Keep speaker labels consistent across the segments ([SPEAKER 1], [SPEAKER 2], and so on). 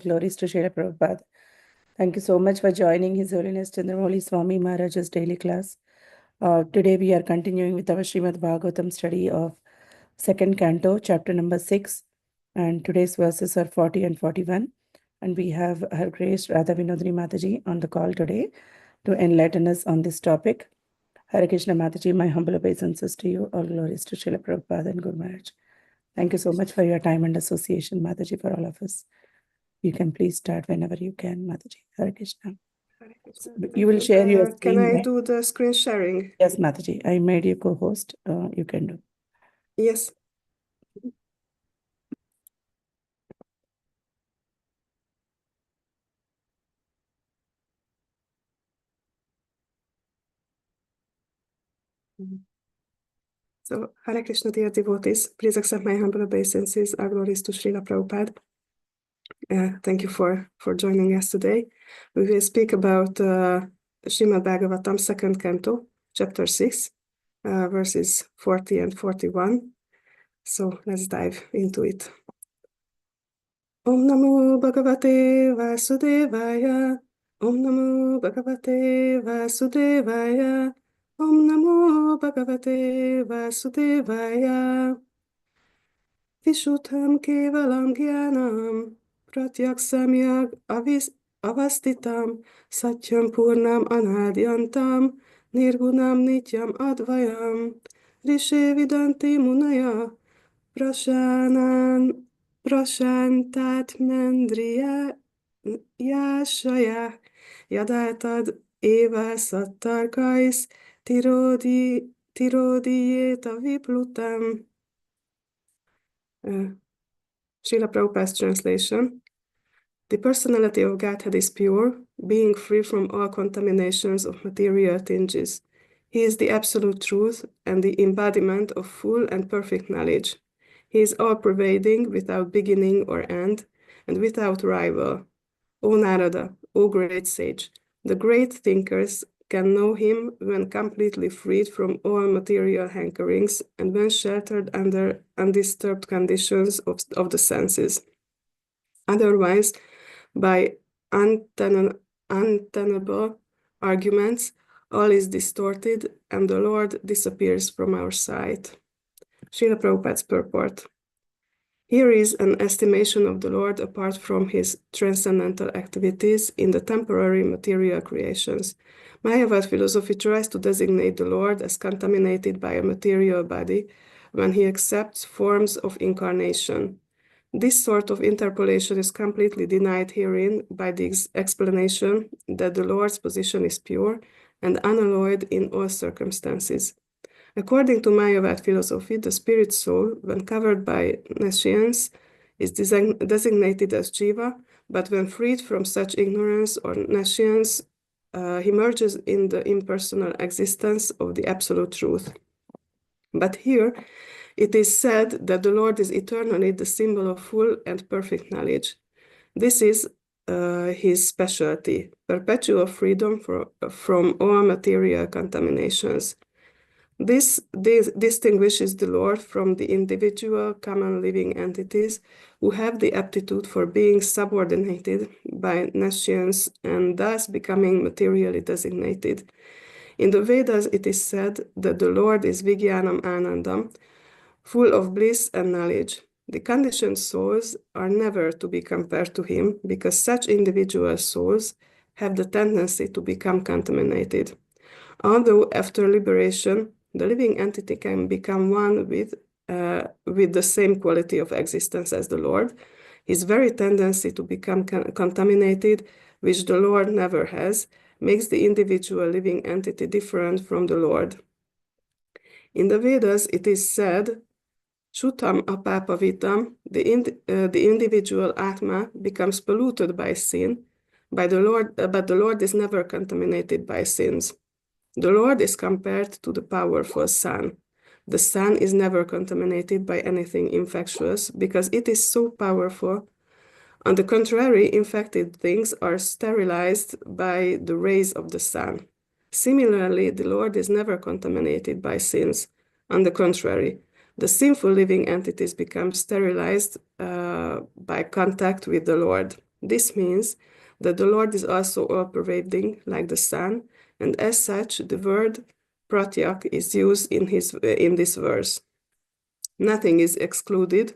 [SPEAKER 1] glories to Srila Prabhupada. Thank you so much for joining His Holiness Chandramouli Swami Maharaj's daily class. Today we are continuing with our Srimad Bhagavatam study of second canto, chapter number 6. And today's verses are 40 and 41. And we have Her Grace Radha Vinodini Mataji on the call today to enlighten us on this topic. Hare Krishna Mataji, my humble obeisances to you. All glories to Srila Prabhupada and Guru Maharaj. Thank you so much for your time and association, Mataji, for all of us. You can please start whenever you can, Mataji. Hare Krishna. You will share your screen.
[SPEAKER 2] Can I
[SPEAKER 1] right?
[SPEAKER 2] do the screen sharing?
[SPEAKER 1] Yes, Mataji. I made you co-host. You can do.
[SPEAKER 2] Yes. So, Hare Krishna, dear devotees, please accept my humble obeisances. Our glories to Srila Prabhupada. Thank you for joining us today. We will speak about Srimad Bhagavatam, second canto, chapter 6, verses 40 and 41. So let's dive into it. Om Namo Bhagavate Vasudevaya. Om Namo Bhagavate Vasudevaya. Om Namo Bhagavate Vasudevaya. Vishuddham Kevalam Gyanam Pratyaksamyag Avastitam Satyam Purnam Anadyantam Nirgunam Nityam Advayam Rishe Vidanti Munaya Prashantatmendriya Yashaya Yadatad Eva Sattarkais Tirodiyeta Viplutam. Srila Prabhupada's translation. The personality of Godhead is pure, being free from all contaminations of material tinges. He is the absolute truth and the embodiment of full and perfect knowledge. He is all-pervading, without beginning or end, and without rival. O Narada, O great sage, the great thinkers can know him when completely freed from all material hankerings and when sheltered under undisturbed conditions of the senses. Otherwise, by untenable arguments, all is distorted and the Lord disappears from our sight. Srila Prabhupada's purport. Here is an estimation of the Lord apart from his transcendental activities in the temporary material creations. Mayavad philosophy tries to designate the Lord as contaminated by a material body when he accepts forms of incarnation. This sort of interpolation is completely denied herein by the explanation that the Lord's position is pure and unalloyed in all circumstances. According to Mayavad philosophy, the spirit soul, when covered by nescience, is designated as Jiva, but when freed from such ignorance or nescience, he merges in the impersonal existence of the absolute truth. But here, it is said that the Lord is eternally the symbol of full and perfect knowledge. This is his specialty, perpetual freedom from all material contaminations. This distinguishes the Lord from the individual common living entities who have the aptitude for being subordinated by nescience and thus becoming materially designated. In the Vedas, it is said that the Lord is Vijnanam Anandam, full of bliss and knowledge. The conditioned souls are never to be compared to him because such individual souls have the tendency to become contaminated. Although after liberation, the living entity can become one with the same quality of existence as the Lord, his very tendency to become contaminated, which the Lord never has, makes the individual living entity different from the Lord. In the Vedas, it is said, Shutam apapavitam, the individual Atma becomes polluted by sin, but the Lord is never contaminated by sins. The Lord is compared to the powerful sun. The sun is never contaminated by anything infectious because it is so powerful. On the contrary, infected things are sterilized by the rays of the sun. Similarly, the Lord is never contaminated by sins. On the contrary, the sinful living entities become sterilized by contact with the Lord. This means that the Lord is also all-pervading, like the sun, and as such, the word pratyak is used in this verse. Nothing is excluded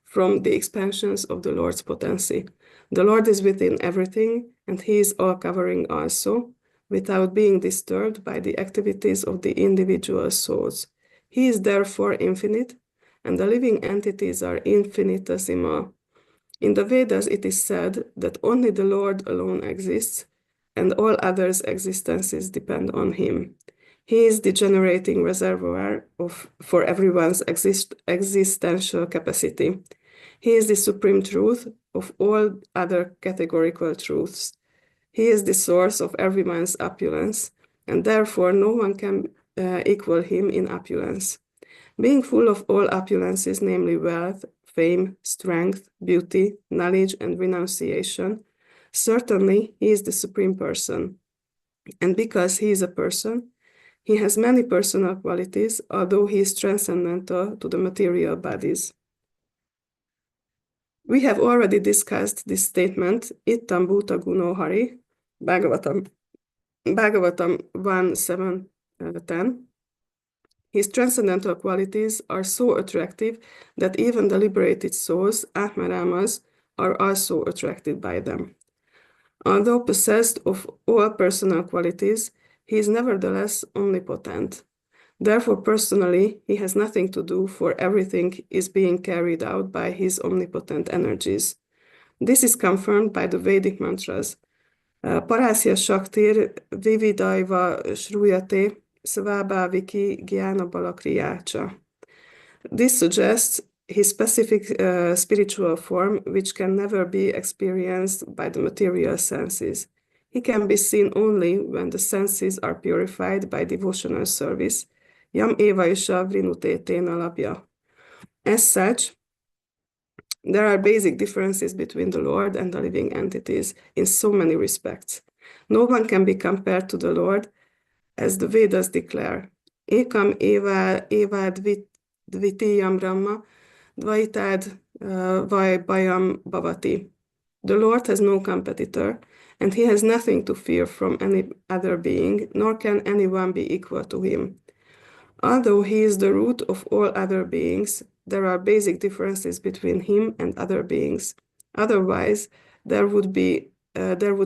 [SPEAKER 2] from the expansions of the Lord's potency. The Lord is within everything, and He is all-covering also, without being disturbed by the activities of the individual souls. He is therefore infinite, and the living entities are infinitesimal. In the Vedas, it is said that only the Lord alone exists, and all others' existences depend on Him. He is the generating reservoir for everyone's existential capacity. He is the supreme truth of all other categorical truths. He is the source of everyone's opulence, and therefore no one can equal him in opulence. Being full of all opulences, namely wealth, fame, strength, beauty, knowledge, and renunciation, certainly he is the supreme person. And because he is a person, he has many personal qualities, although he is transcendental to the material bodies. We have already discussed this statement, Ittam Bhuta Guno Hari, Bhagavatam 1:7-10. His transcendental qualities are so attractive that even the liberated souls, Atmaramas, are also attracted by them. Although possessed of all personal qualities, he is nevertheless omnipotent. Therefore, personally, he has nothing to do, for everything is being carried out by his omnipotent energies. This is confirmed by the Vedic mantras. Parasya Shaktir Vividaiva Shruyate Svabhaviki Gyana Balakriyacha. This suggests his specific spiritual form, which can never be experienced by the material senses. He can be seen only when the senses are purified by devotional service. Yam eva isha vrinutena labya. As such, there are basic differences between the Lord and the living entities in so many respects. No one can be compared to the Lord, as the Vedas declare. Ekam eva dvitiyam brahma dvaitad vaibhayam bhavati. The Lord has no competitor, and he has nothing to fear from any other being, nor can anyone be equal to him. Although he is the root of all other beings, there are basic differences between him and other beings. Otherwise, there would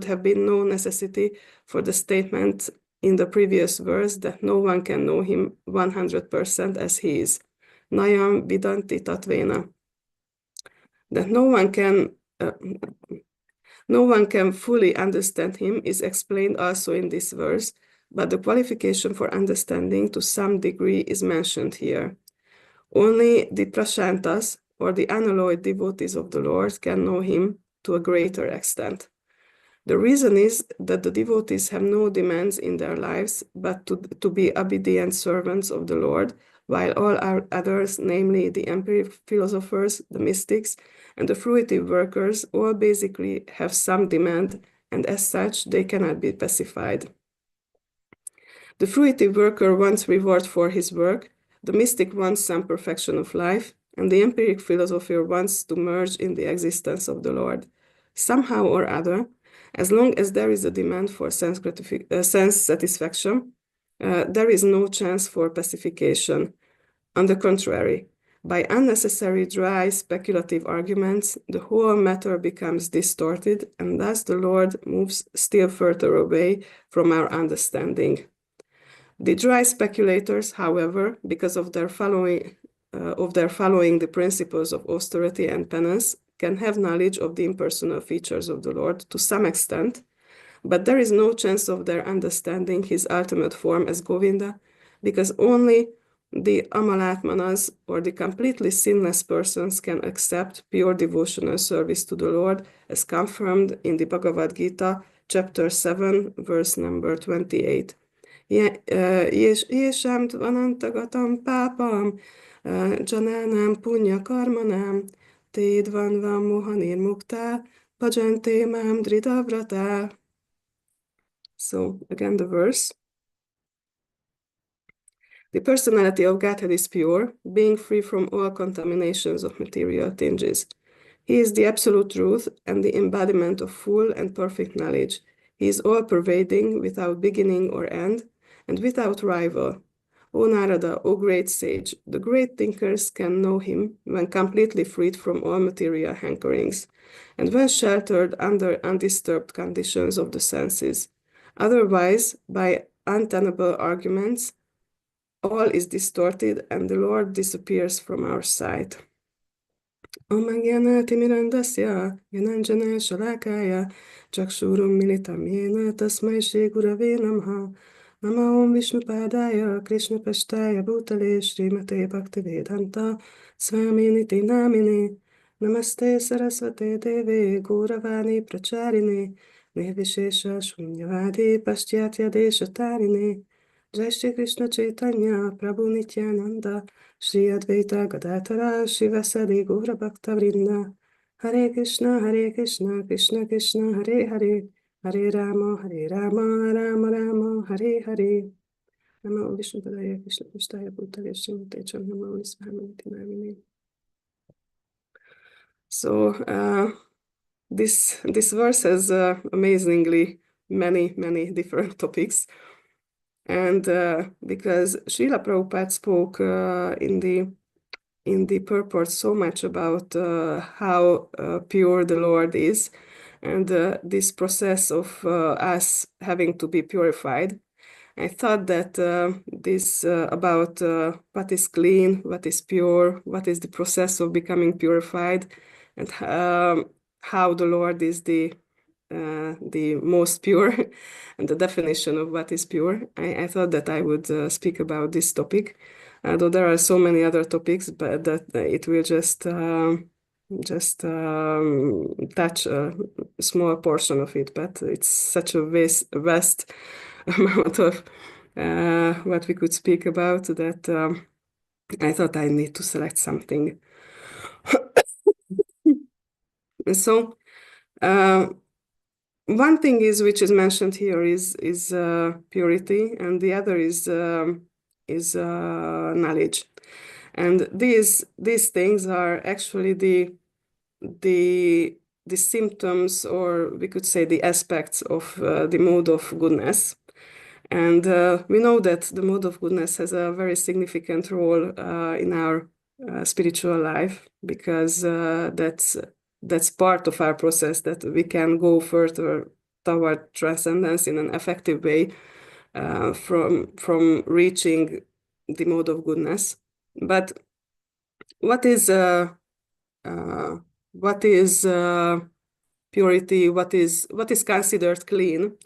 [SPEAKER 2] have been no necessity for the statement in the previous verse that no one can know him 100% as he is. Nayam vidanti tatvena. That no one can fully understand him is explained also in this verse, but the qualification for understanding to some degree is mentioned here. Only the prashantas, or the unalloyed devotees of the Lord, can know him to a greater extent. The reason is that the devotees have no demands in their lives but to be obedient servants of the Lord, while all our others, namely the empiric philosophers, the mystics, and the fruitive workers, all basically have some demand, and as such, they cannot be pacified. The fruitive worker wants reward for his work, the mystic wants some perfection of life, and the empiric philosopher wants to merge in the existence of the Lord. Somehow or other, as long as there is a demand for sense satisfaction, there is no chance for pacification. On the contrary, by unnecessary, dry, speculative arguments, the whole matter becomes distorted, and thus the Lord moves still further away from our understanding. The dry speculators, however, because of their following the principles of austerity and penance, can have knowledge of the impersonal features of the Lord to some extent, but there is no chance of their understanding his ultimate form as Govinda, because only the Amalatmanas, or the completely sinless persons, can accept pure devotional service to the Lord, as confirmed in the Bhagavad Gita, chapter 7, verse number 28. Yesham tvanantagatam papam jananam punya karmanam tedvanvam mohanir mukta bhajante mam dritavrata. So again the verse. The personality of Godhead is pure, being free from all contaminations of material tinges. He is the absolute truth and the embodiment of full and perfect knowledge. He is all-pervading, without beginning or end, and without rival. O Narada, O great sage, the great thinkers can know him when completely freed from all material hankerings, and when sheltered under undisturbed conditions of the senses. Otherwise, by untenable arguments, all is distorted and the Lord disappears from our sight. Om Jnana-timirandasya Jnanjana Shalakaya Chakshurum Militam Yena Tasmai Shri Gurave Namaha Nama Om Vishnupadaya Krishna Pastaya Bhutale Srimate Bhaktivedanta Swami Niti Namine Namaste Saraswate Deve Gauravani Pracharine Nirvishesha Shunyavadi Paschatya Deshatarine Jai Shri Krishna Chaitanya Prabhu Nityananda Shri Advaita Gadadhara Shivasadi Gaura Bhakta Vrinda Hare Krishna Krishna Krishna Hare Hare Hare Rama Rama Rama Hare Hare Namo Vishnu Padaya Krishna Pastaya Bhutale Srimate Namo Nisvahamiti Namine. So this verse has amazingly many different topics, and because Srila Prabhupada spoke in the purport so much about how pure the Lord is, and this process of us having to be purified. I thought that this about what is clean, what is pure, what is the process of becoming purified, and how the Lord is the most pure, and the definition of what is pure. I thought that I would speak about this topic, though there are so many other topics, but that it will just touch a small portion of it. But it's such a vast amount of what we could speak about that I thought I need to select something. And so one thing is which is mentioned here is purity, and the other is knowledge, and these things are actually the symptoms, or we could say the aspects of the mode of goodness. And we know that the mode of goodness has a very significant role in our spiritual life, because that's part of our process, that we can go further toward transcendence in an effective way from reaching the mode of goodness. But what is purity? What is considered clean?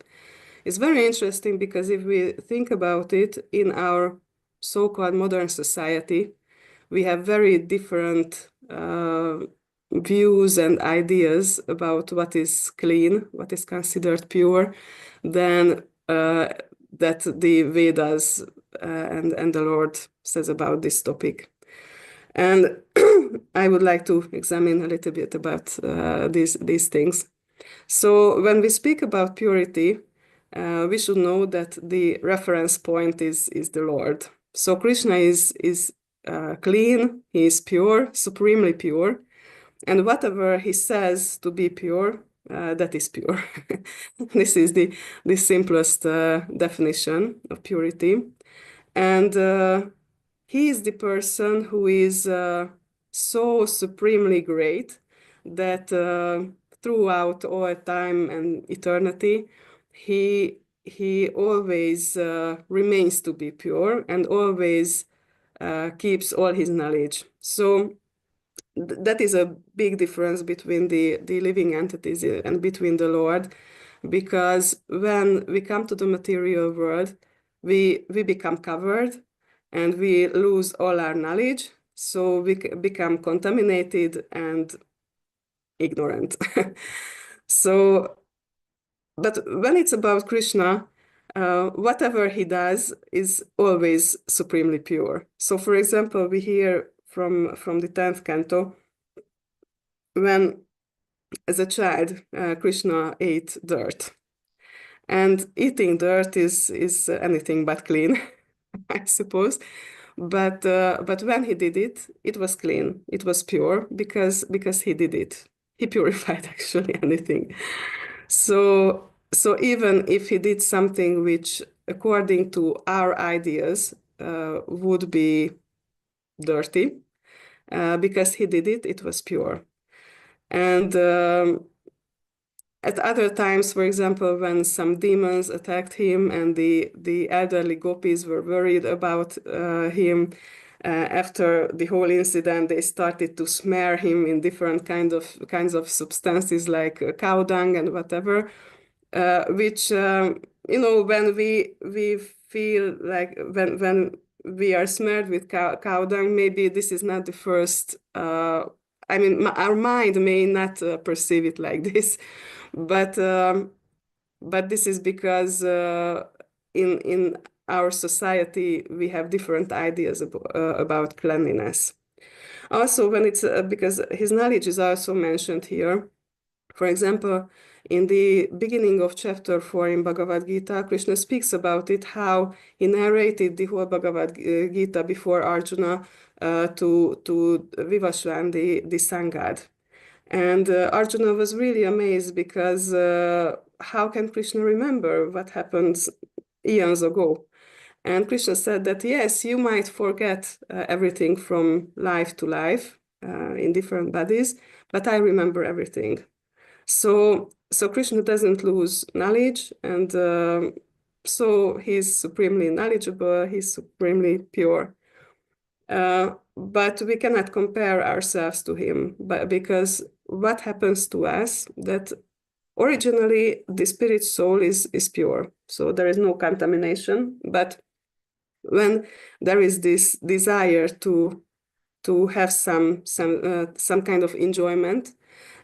[SPEAKER 2] It's very interesting, because if we think about it, in our so-called modern society, we have very different views and ideas about what is clean, what is considered pure, than that the Vedas and the Lord says about this topic. And I would like to examine a little bit about these things. So when we speak about purity, we should know that the reference point is the Lord. So Krishna is clean, he is pure, supremely pure, and whatever he says to be pure, that is pure. This is the simplest definition of purity. And he is the person who is so supremely great that throughout all time and eternity, he always remains to be pure, and always keeps all his knowledge. So that is a big difference between the living entities and between the Lord, because when we come to the material world, we become covered and we lose all our knowledge, so we become contaminated and ignorant. So, but when it's about Krishna, whatever he does is always supremely pure. So, for example, we hear from the 10th canto, when as a child Krishna ate dirt, and eating dirt is anything but clean, I suppose. But when he did it, it was clean, it was pure, because he did it. he purified actually anything. So even if he did something which, according to our ideas, would be dirty, because he did it, it was pure. And at other times, for example, when some demons attacked him and the elderly gopis were worried about him, after the whole incident, they started to smear him in different kinds of substances like cow dung and whatever, which when we feel like when we are smeared with cow dung, maybe this is not the first. I mean, our mind may not perceive it like this, but this is because in our society we have different ideas about cleanliness. Also, when it's because his knowledge is also mentioned here. For example, in the beginning of chapter 4 in Bhagavad Gita, Krishna speaks about it, how he narrated the whole Bhagavad Gita before Arjuna to Vivasvan, the sun god. And Arjuna was really amazed because how can Krishna remember what happened eons ago? And Krishna said that, yes, you might forget everything from life to life in different bodies, but I remember everything. So Krishna doesn't lose knowledge, and so he's supremely knowledgeable, he's supremely pure. But we cannot compare ourselves to him, because what happens to us, that originally the spirit soul is pure, so there is no contamination. But when there is this desire to have some kind of enjoyment,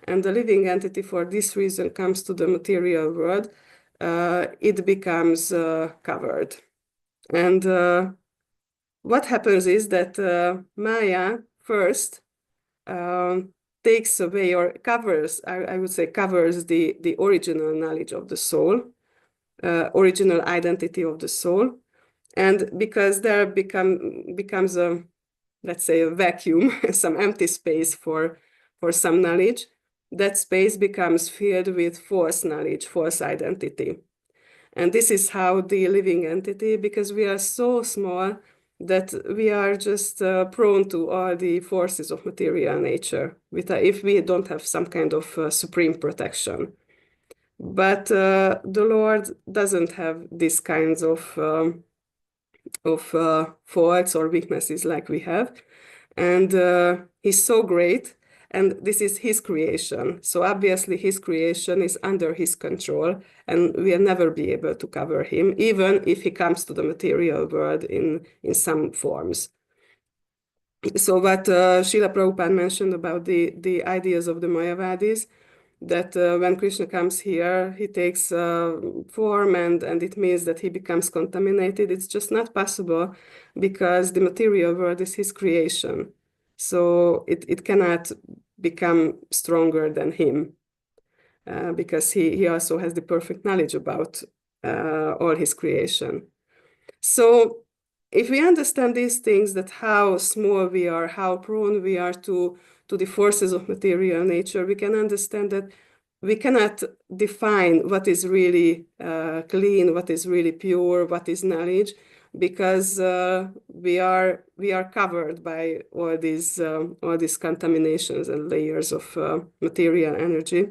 [SPEAKER 2] and the living entity for this reason comes to the material world, it becomes covered. And what happens is that Maya first takes away or covers, I would say, covers the original knowledge of the soul, original identity of the soul. And because there becomes a, let's say, a vacuum, some empty space for some knowledge, that space becomes filled with false knowledge, false identity. And this is how the living entity, because we are so small that we are just prone to all the forces of material nature, if we don't have some kind of supreme protection. But the Lord doesn't have these kinds of faults or weaknesses like we have. And he's so great, and this is his creation. So obviously his creation is under his control, and we'll never be able to cover him, even if he comes to the material world in some forms. So what Srila Prabhupada mentioned about the ideas of the Mayavadis, that when Krishna comes here, he takes form, and it means that he becomes contaminated. It's just not possible, because the material world is his creation. So it cannot become stronger than him, because he also has the perfect knowledge about all his creation. So if we understand these things, that how small we are, how prone we are to the forces of material nature, we can understand that we cannot define what is really clean, what is really pure, what is knowledge, because we are covered by all these contaminations and layers of material energy.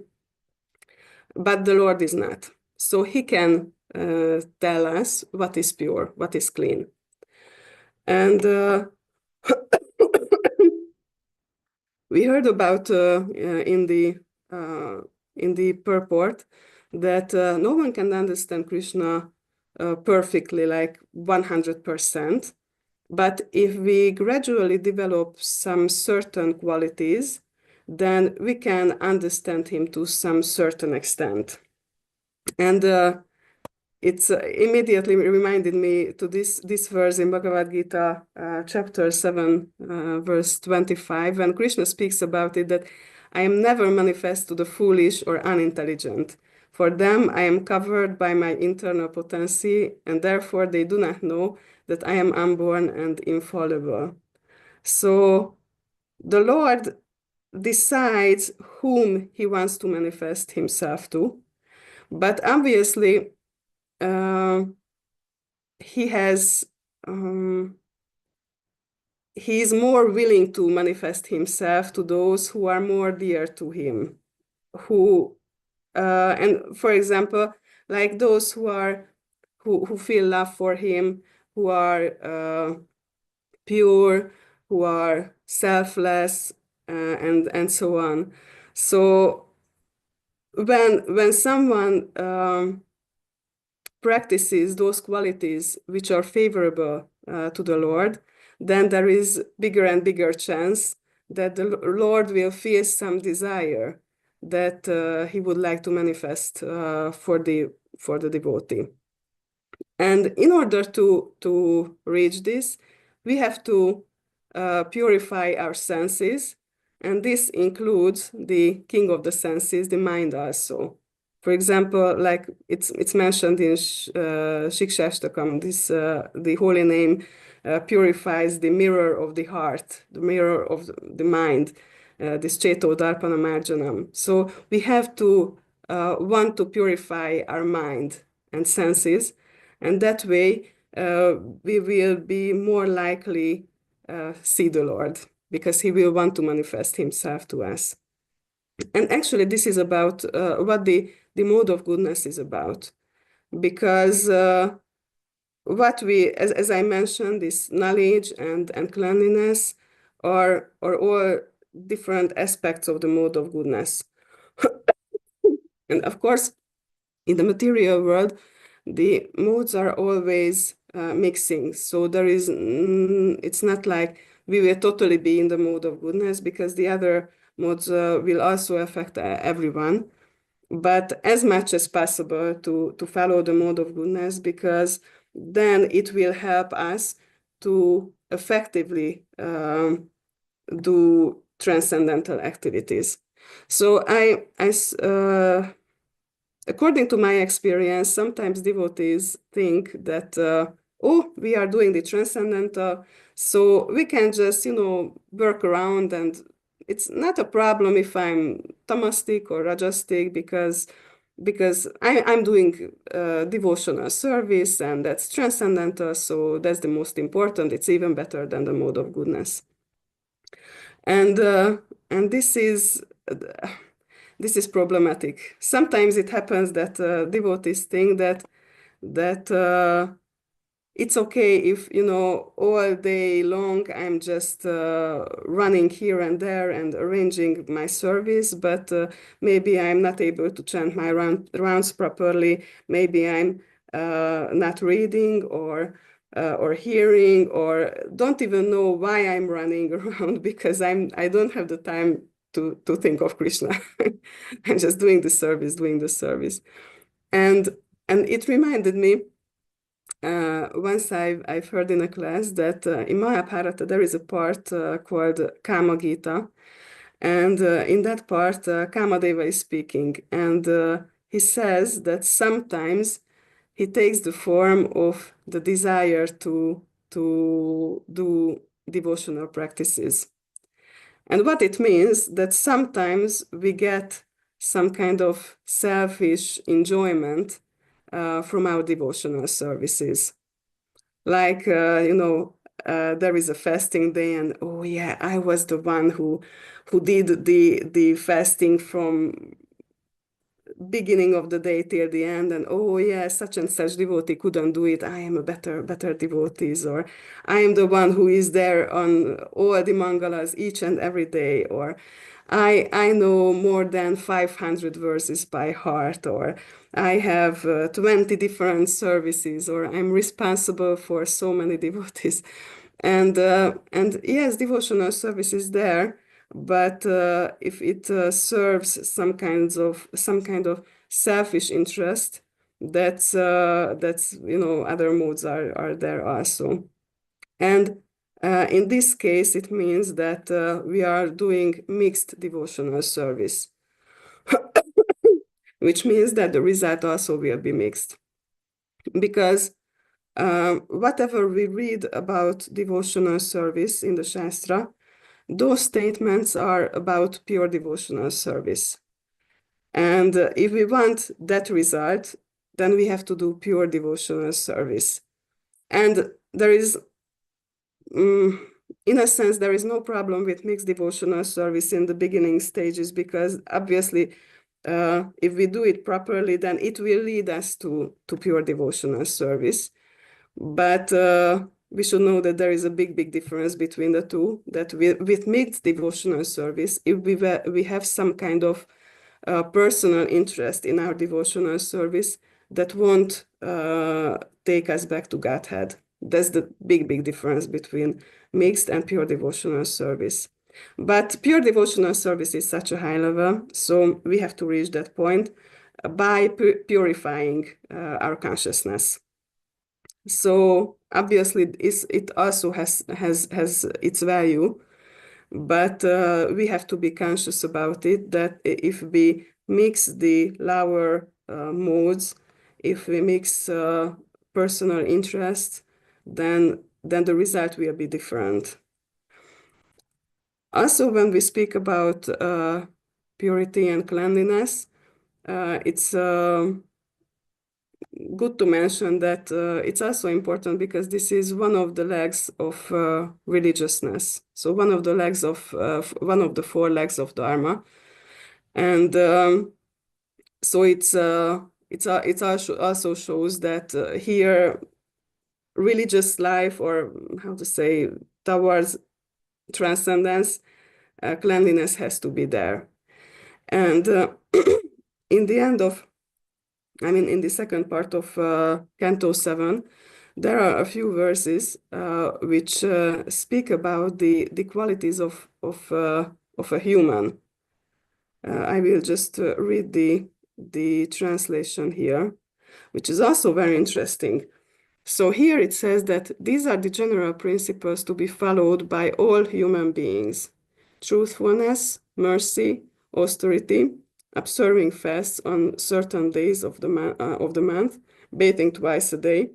[SPEAKER 2] But the Lord is not. So he can tell us what is pure, what is clean. And we heard about in the purport that no one can understand Krishna perfectly, like 100%. But if we gradually develop some certain qualities, then we can understand him to some certain extent. And it's immediately reminded me to this verse in Bhagavad Gita, chapter 7, verse 25, when Krishna speaks about it, that I am never manifest to the foolish or unintelligent. For them, I am covered by my internal potency, and therefore they do not know that I am unborn and infallible. So the Lord decides whom he wants to manifest himself to. But obviously, he has he is more willing to manifest himself to those who are more dear to him, who and for example, like those who feel love for him, who are pure, who are selfless, and so on. So when someone practices those qualities which are favorable to the Lord, then there is bigger and bigger chance that the Lord will feel some desire that he would like to manifest for the devotee. And in order to reach this, we have to purify our senses, and this includes the king of the senses, the mind also. For example, like it's mentioned in Shikshashtakam, this the holy name purifies the mirror of the heart, the mirror of the mind, this Cheto Darpana Marjanam. So we have to want to purify our mind and senses, and that way we will be more likely see the Lord, because he will want to manifest himself to us. And actually, this is about what the mode of goodness is about, because what we, as I mentioned, this knowledge and cleanliness are all different aspects of the mode of goodness. And of course, in the material world, the modes are always mixing. So there is, it's not like we will totally be in the mode of goodness, because the other modes will also affect everyone. But as much as possible to follow the mode of goodness, because then it will help us to effectively do transcendental activities. So according to my experience, sometimes devotees think that, oh, we are doing the transcendental, so we can just, work around, and it's not a problem if I'm tamastic or rajastic, because I'm doing devotional service, and that's transcendental, so that's the most important. It's even better than the mode of goodness. And this is problematic. Sometimes it happens that devotees think that it's okay if, all day long I'm just running here and there and arranging my service, but maybe I'm not able to chant my rounds properly. Maybe I'm not reading or hearing, or don't even know why I'm running around, because I don't have the time to think of Krishna. I'm just doing the service. And it reminded me, once I've heard in a class that in Mahabharata there is a part called Kama Gita, and in that part Kamadeva is speaking, and he says that sometimes he takes the form of the desire to do devotional practices. And what it means, that sometimes we get some kind of selfish enjoyment from our devotional services. Like, there is a fasting day, and oh yeah, I was the one who did the fasting from beginning of the day till the end, and oh yeah, such and such devotee couldn't do it, I am a better devotees, or I am the one who is there on all the mangalas each and every day, or I know more than 500 verses by heart, or I have 20 different services, or I'm responsible for so many devotees. And yes, devotional service is there, but if it serves some kind of selfish interest, that's other modes are there also. And in this case, it means that we are doing mixed devotional service, which means that the result also will be mixed, because whatever we read about devotional service in the Shastra, those statements are about pure devotional service. And if we want that result, then we have to do pure devotional service. And there is, in a sense, there is no problem with mixed devotional service in the beginning stages, because obviously, if we do it properly, then it will lead us to pure devotional service. But we should know that there is a big difference between the two, that with mixed devotional service, if we have some kind of personal interest in our devotional service, that won't take us back to Godhead. That's the big difference between mixed and pure devotional service. But pure devotional service is such a high level, so we have to reach that point by purifying our consciousness. So obviously, it also has its value, but we have to be conscious about it, that if we mix the lower modes, if we mix personal interest, then the result will be different. Also, when we speak about purity and cleanliness, it's good to mention that it's also important because this is one of the legs of religiousness. So one of the legs of one of the four legs of Dharma, and so it also shows that here religious life, or how to say, towards transcendence, cleanliness has to be there. And in the end of, I mean, in the second part of Canto 7, there are a few verses which speak about the qualities of a human. I will just read the translation here, which is also very interesting. So here it says that these are the general principles to be followed by all human beings: truthfulness, mercy, austerity, observing fasts on certain days of the month, bathing twice a day.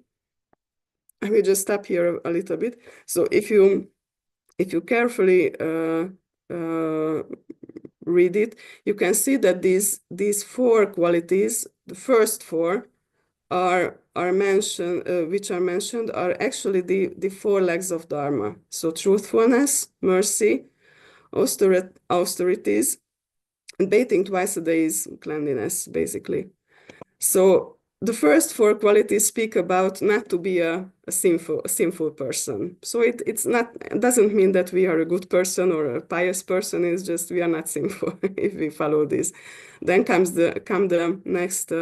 [SPEAKER 2] I will just stop here a little bit. So if you carefully read it, you can see that these four qualities, the first four, are mentioned, which are mentioned, are actually the four legs of Dharma. So truthfulness, mercy, austerities, and bathing twice a day is cleanliness, basically. So the first four qualities speak about not to be a sinful person. So it doesn't mean that we are a good person or a pious person. It's just we are not sinful if we follow this. Then come the next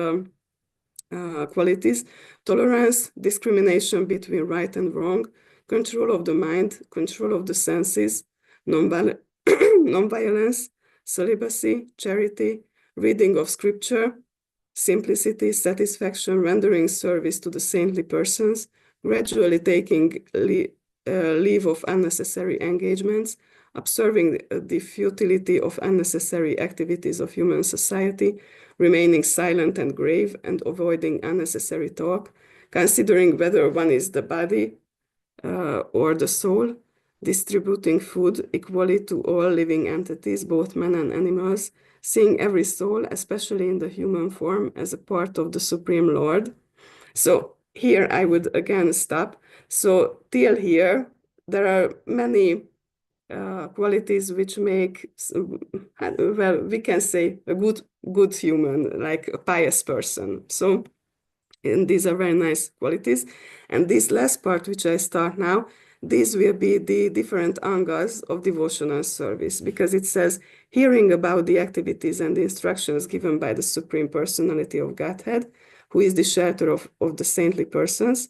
[SPEAKER 2] qualities: tolerance, discrimination between right and wrong, control of the mind, control of the senses, non-violence, celibacy, charity, reading of scripture, simplicity, satisfaction, rendering service to the saintly persons, gradually taking leave of unnecessary engagements, observing the futility of unnecessary activities of human society, remaining silent and grave, and avoiding unnecessary talk, considering whether one is the body or the soul, distributing food equally to all living entities, both men and animals, seeing every soul, especially in the human form, as a part of the Supreme Lord. So here I would again stop. So till here, there are many qualities which make, well, we can say a good human, like a pious person. So, and these are very nice qualities. And this last part, which I start now, these will be the different angas of devotional service, because it says, hearing about the activities and the instructions given by the Supreme Personality of Godhead, who is the shelter of the saintly persons,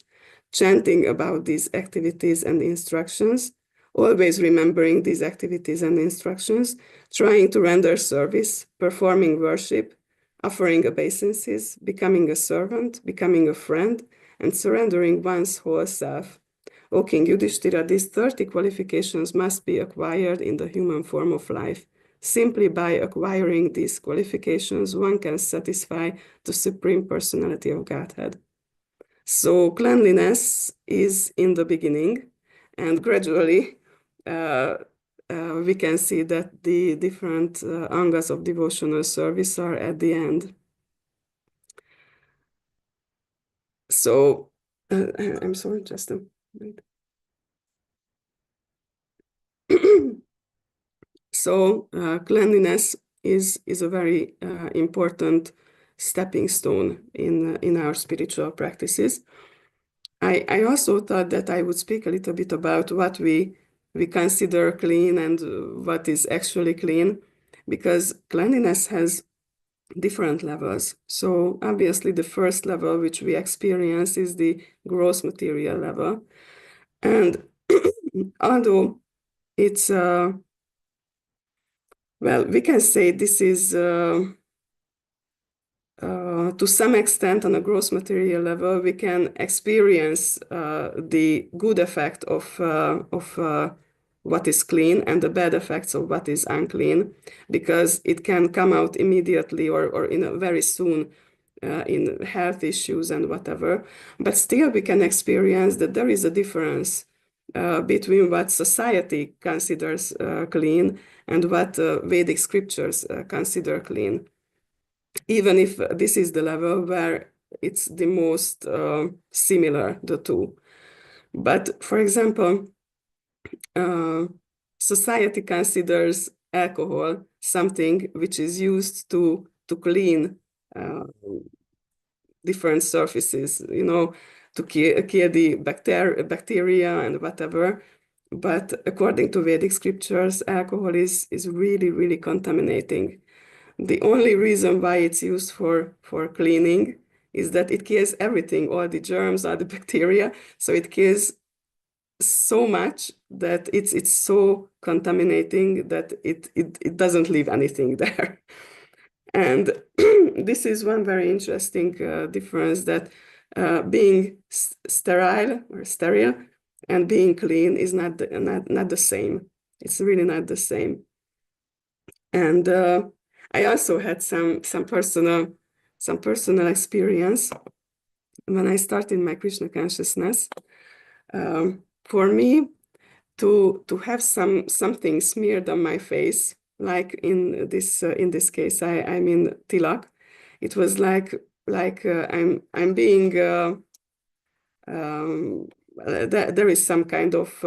[SPEAKER 2] chanting about these activities and instructions, always remembering these activities and instructions, trying to render service, performing worship, offering obeisances, becoming a servant, becoming a friend, and surrendering one's whole self. O King Yudhishthira, these 30 qualifications must be acquired in the human form of life. Simply by acquiring these qualifications, one can satisfy the Supreme Personality of Godhead. So cleanliness is in the beginning, and gradually we can see that the different angas of devotional service are at the end. So, I'm sorry, just a minute. So, cleanliness is a very important stepping stone in our spiritual practices. I also thought that I would speak a little bit about what we consider clean and what is actually clean, because cleanliness has different levels. So obviously the first level which we experience is the gross material level. And although it's, well, we can say this is to some extent on a gross material level, we can experience the good effect of what is clean and the bad effects of what is unclean, because it can come out immediately or in a very soon in health issues and whatever. But still we can experience that there is a difference between what society considers clean and what Vedic scriptures consider clean, even if this is the level where it's the most similar, the two. But for example, society considers alcohol something which is used to clean different surfaces, you know, to kill the bacteria and whatever. But according to Vedic scriptures, alcohol is really, really contaminating. The only reason why it's used for cleaning is that it kills everything, all the germs, all the bacteria. So it kills so much that it's so contaminating that it doesn't leave anything there. And this is one very interesting difference, that being sterile or sterile and being clean is not the same. It's really not the same. And I also had some personal experience when I started my Krishna consciousness. For me, to have something smeared on my face, like in this case, I mean tilak. It was like I'm being there is some kind of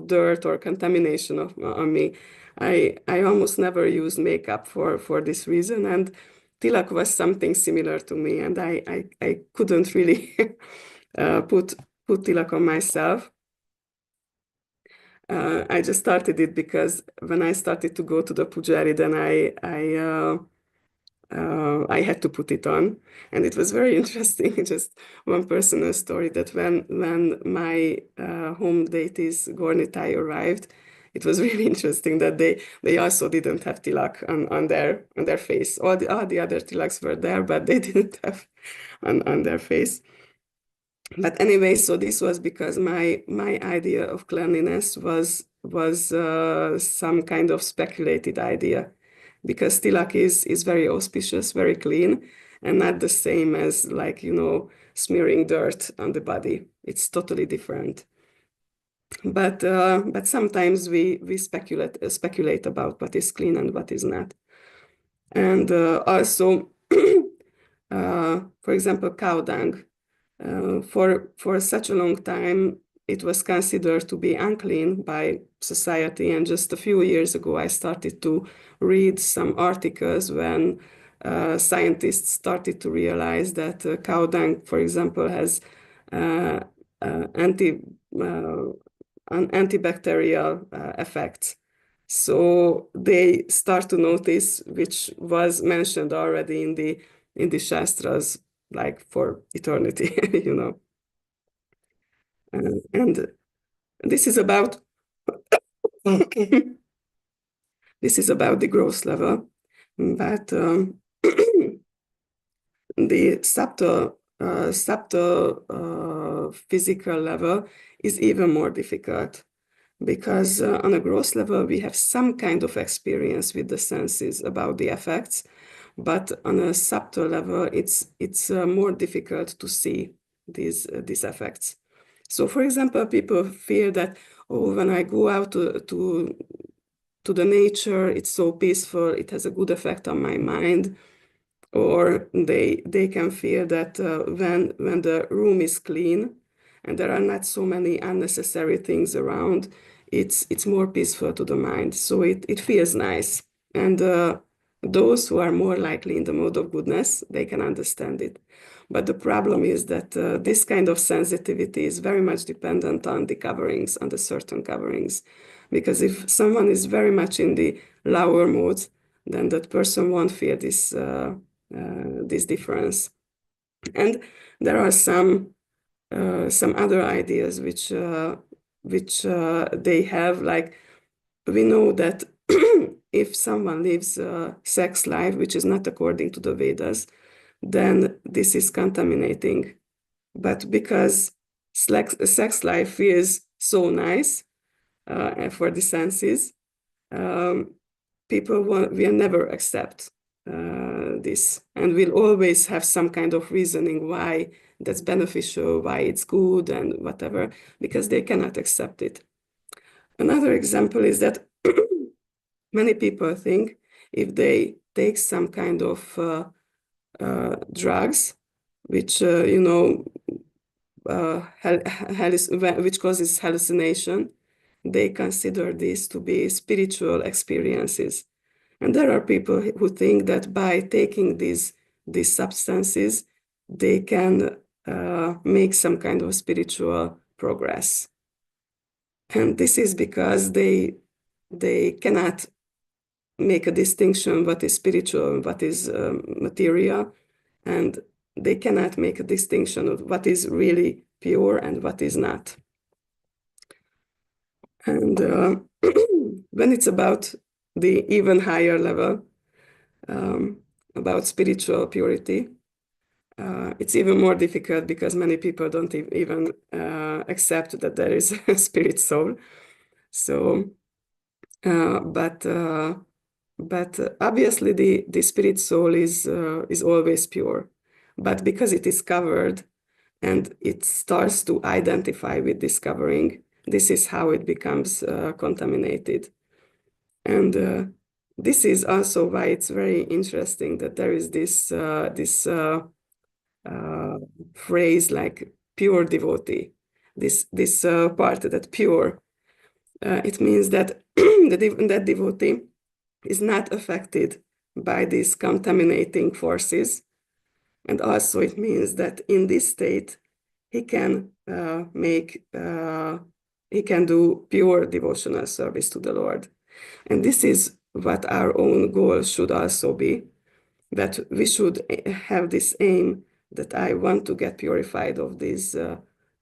[SPEAKER 2] dirt or contamination on me. I almost never use makeup for this reason, and tilak was something similar to me, and I couldn't really put tilak on myself. I just started it because when I started to go to the pujari, then I had to put it on, and it was very interesting. Just one personal story, that when my home deities Gornitai arrived, it was really interesting that they also didn't have tilak on their face. All the other tilaks were there, but they didn't have on their face. But anyway, so this was because my idea of cleanliness was some kind of speculated idea, because tilak is very auspicious, very clean, and not the same as, like, you know, smearing dirt on the body. It's totally different. But sometimes we speculate about what is clean and what is not. And also, for example, cow dung. For such a long time, it was considered to be unclean by society. And just a few years ago, I started to read some articles when scientists started to realize that cow dung, for example, has uh, uh, anti, uh, antibacterial effects. So they start to notice, which was mentioned already in the Shastras, like for eternity, you know. And this is about this is about the gross level, but the subtle physical level is even more difficult, because on a gross level we have some kind of experience with the senses about the effects, but on a subtle level it's more difficult to see these effects. So, for example, people fear that, oh, when I go out to the nature, it's so peaceful, it has a good effect on my mind. Or they can feel that when the room is clean and there are not so many unnecessary things around, it's more peaceful to the mind. So it feels nice. And those who are more likely in the mode of goodness, they can understand it. But the problem is that this kind of sensitivity is very much dependent on the coverings, on the certain coverings. Because if someone is very much in the lower modes, then that person won't feel this difference. And there are some other ideas which they have, like we know that if someone lives a sex life which is not according to the Vedas, then this is contaminating. But because sex life is so nice for the senses, people will never accept this, and will always have some kind of reasoning why that's beneficial, why it's good, and whatever, because they cannot accept it. Another example is that many people think if they take some kind of drugs, which which causes hallucination, they consider this to be spiritual experiences. And there are people who think that by taking these substances, they can make some kind of spiritual progress. And this is because they cannot make a distinction what is spiritual and what is material, and they cannot make a distinction of what is really pure and what is not. And when it's about the even higher level, about spiritual purity, it's even more difficult because many people don't even accept that there is a spirit soul. So, but obviously the spirit soul is always pure, but because it is covered and it starts to identify with discovering, this is how it becomes contaminated. And this is also why it's very interesting that there is this phrase like pure devotee. This part that pure, it means that that devotee is not affected by these contaminating forces, and also it means that in this state he can he can do pure devotional service to the Lord. And this is what our own goal should also be, that we should have this aim that I want to get purified of these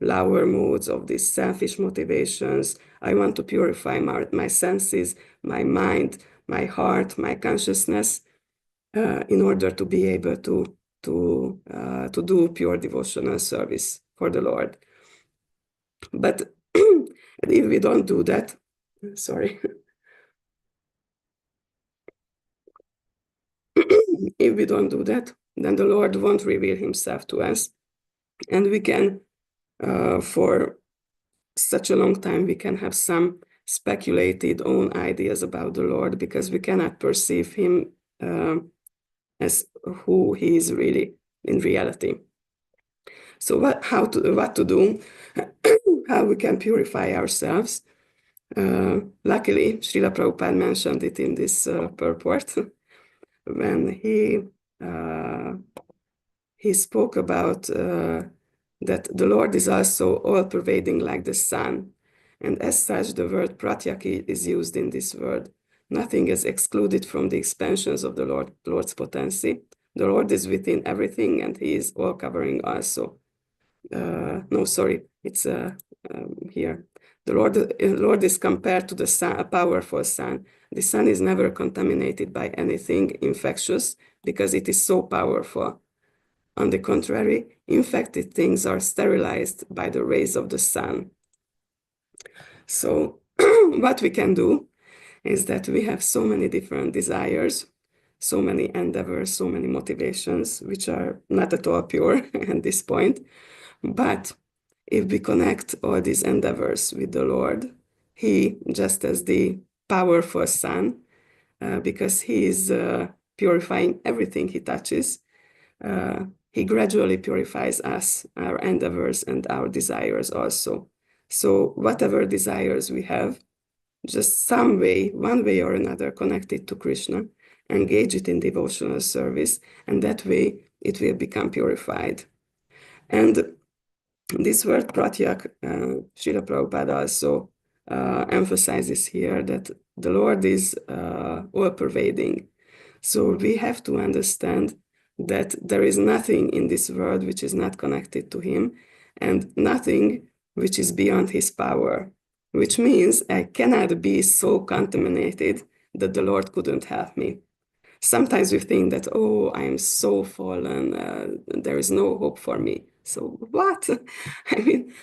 [SPEAKER 2] lower moods, of these selfish motivations. I want to purify my senses, my mind, my heart, my consciousness, in order to be able to do pure devotional service for the Lord. But if we don't do that, sorry. If we don't do that, then the Lord won't reveal himself to us. And we can, for such a long time, we can have some speculated own ideas about the Lord because we cannot perceive him as who he is really in reality. So what to do, how we can purify ourselves. Luckily, Srila Prabhupada mentioned it in this purport when he spoke about that the Lord is also all-pervading like the sun. And as such, the word pratyaki is used in this word. Nothing is excluded from the expansions of the Lord's potency. The Lord is within everything, and he is all-covering also. No, sorry, it's here. The Lord is compared to the sun, a powerful sun. The sun is never contaminated by anything infectious because it is so powerful. On the contrary, infected things are sterilized by the rays of the sun. So what we can do is that we have so many different desires, so many endeavors, so many motivations, which are not at all pure at this point. But if we connect all these endeavors with the Lord, then we can he, just as the powerful sun, because he is purifying everything he touches, he gradually purifies us, our endeavors, and our desires also. So whatever desires we have, just some way, one way or another, connected to Krishna, engage it in devotional service, and that way it will become purified. And this word pratyak, Srila Prabhupada also emphasizes here that the Lord is all-pervading. So we have to understand that there is nothing in this world which is not connected to Him, and nothing which is beyond His power, which means I cannot be so contaminated that the Lord couldn't help me. Sometimes we think that, oh, I am so fallen, there is no hope for me. So what? I mean,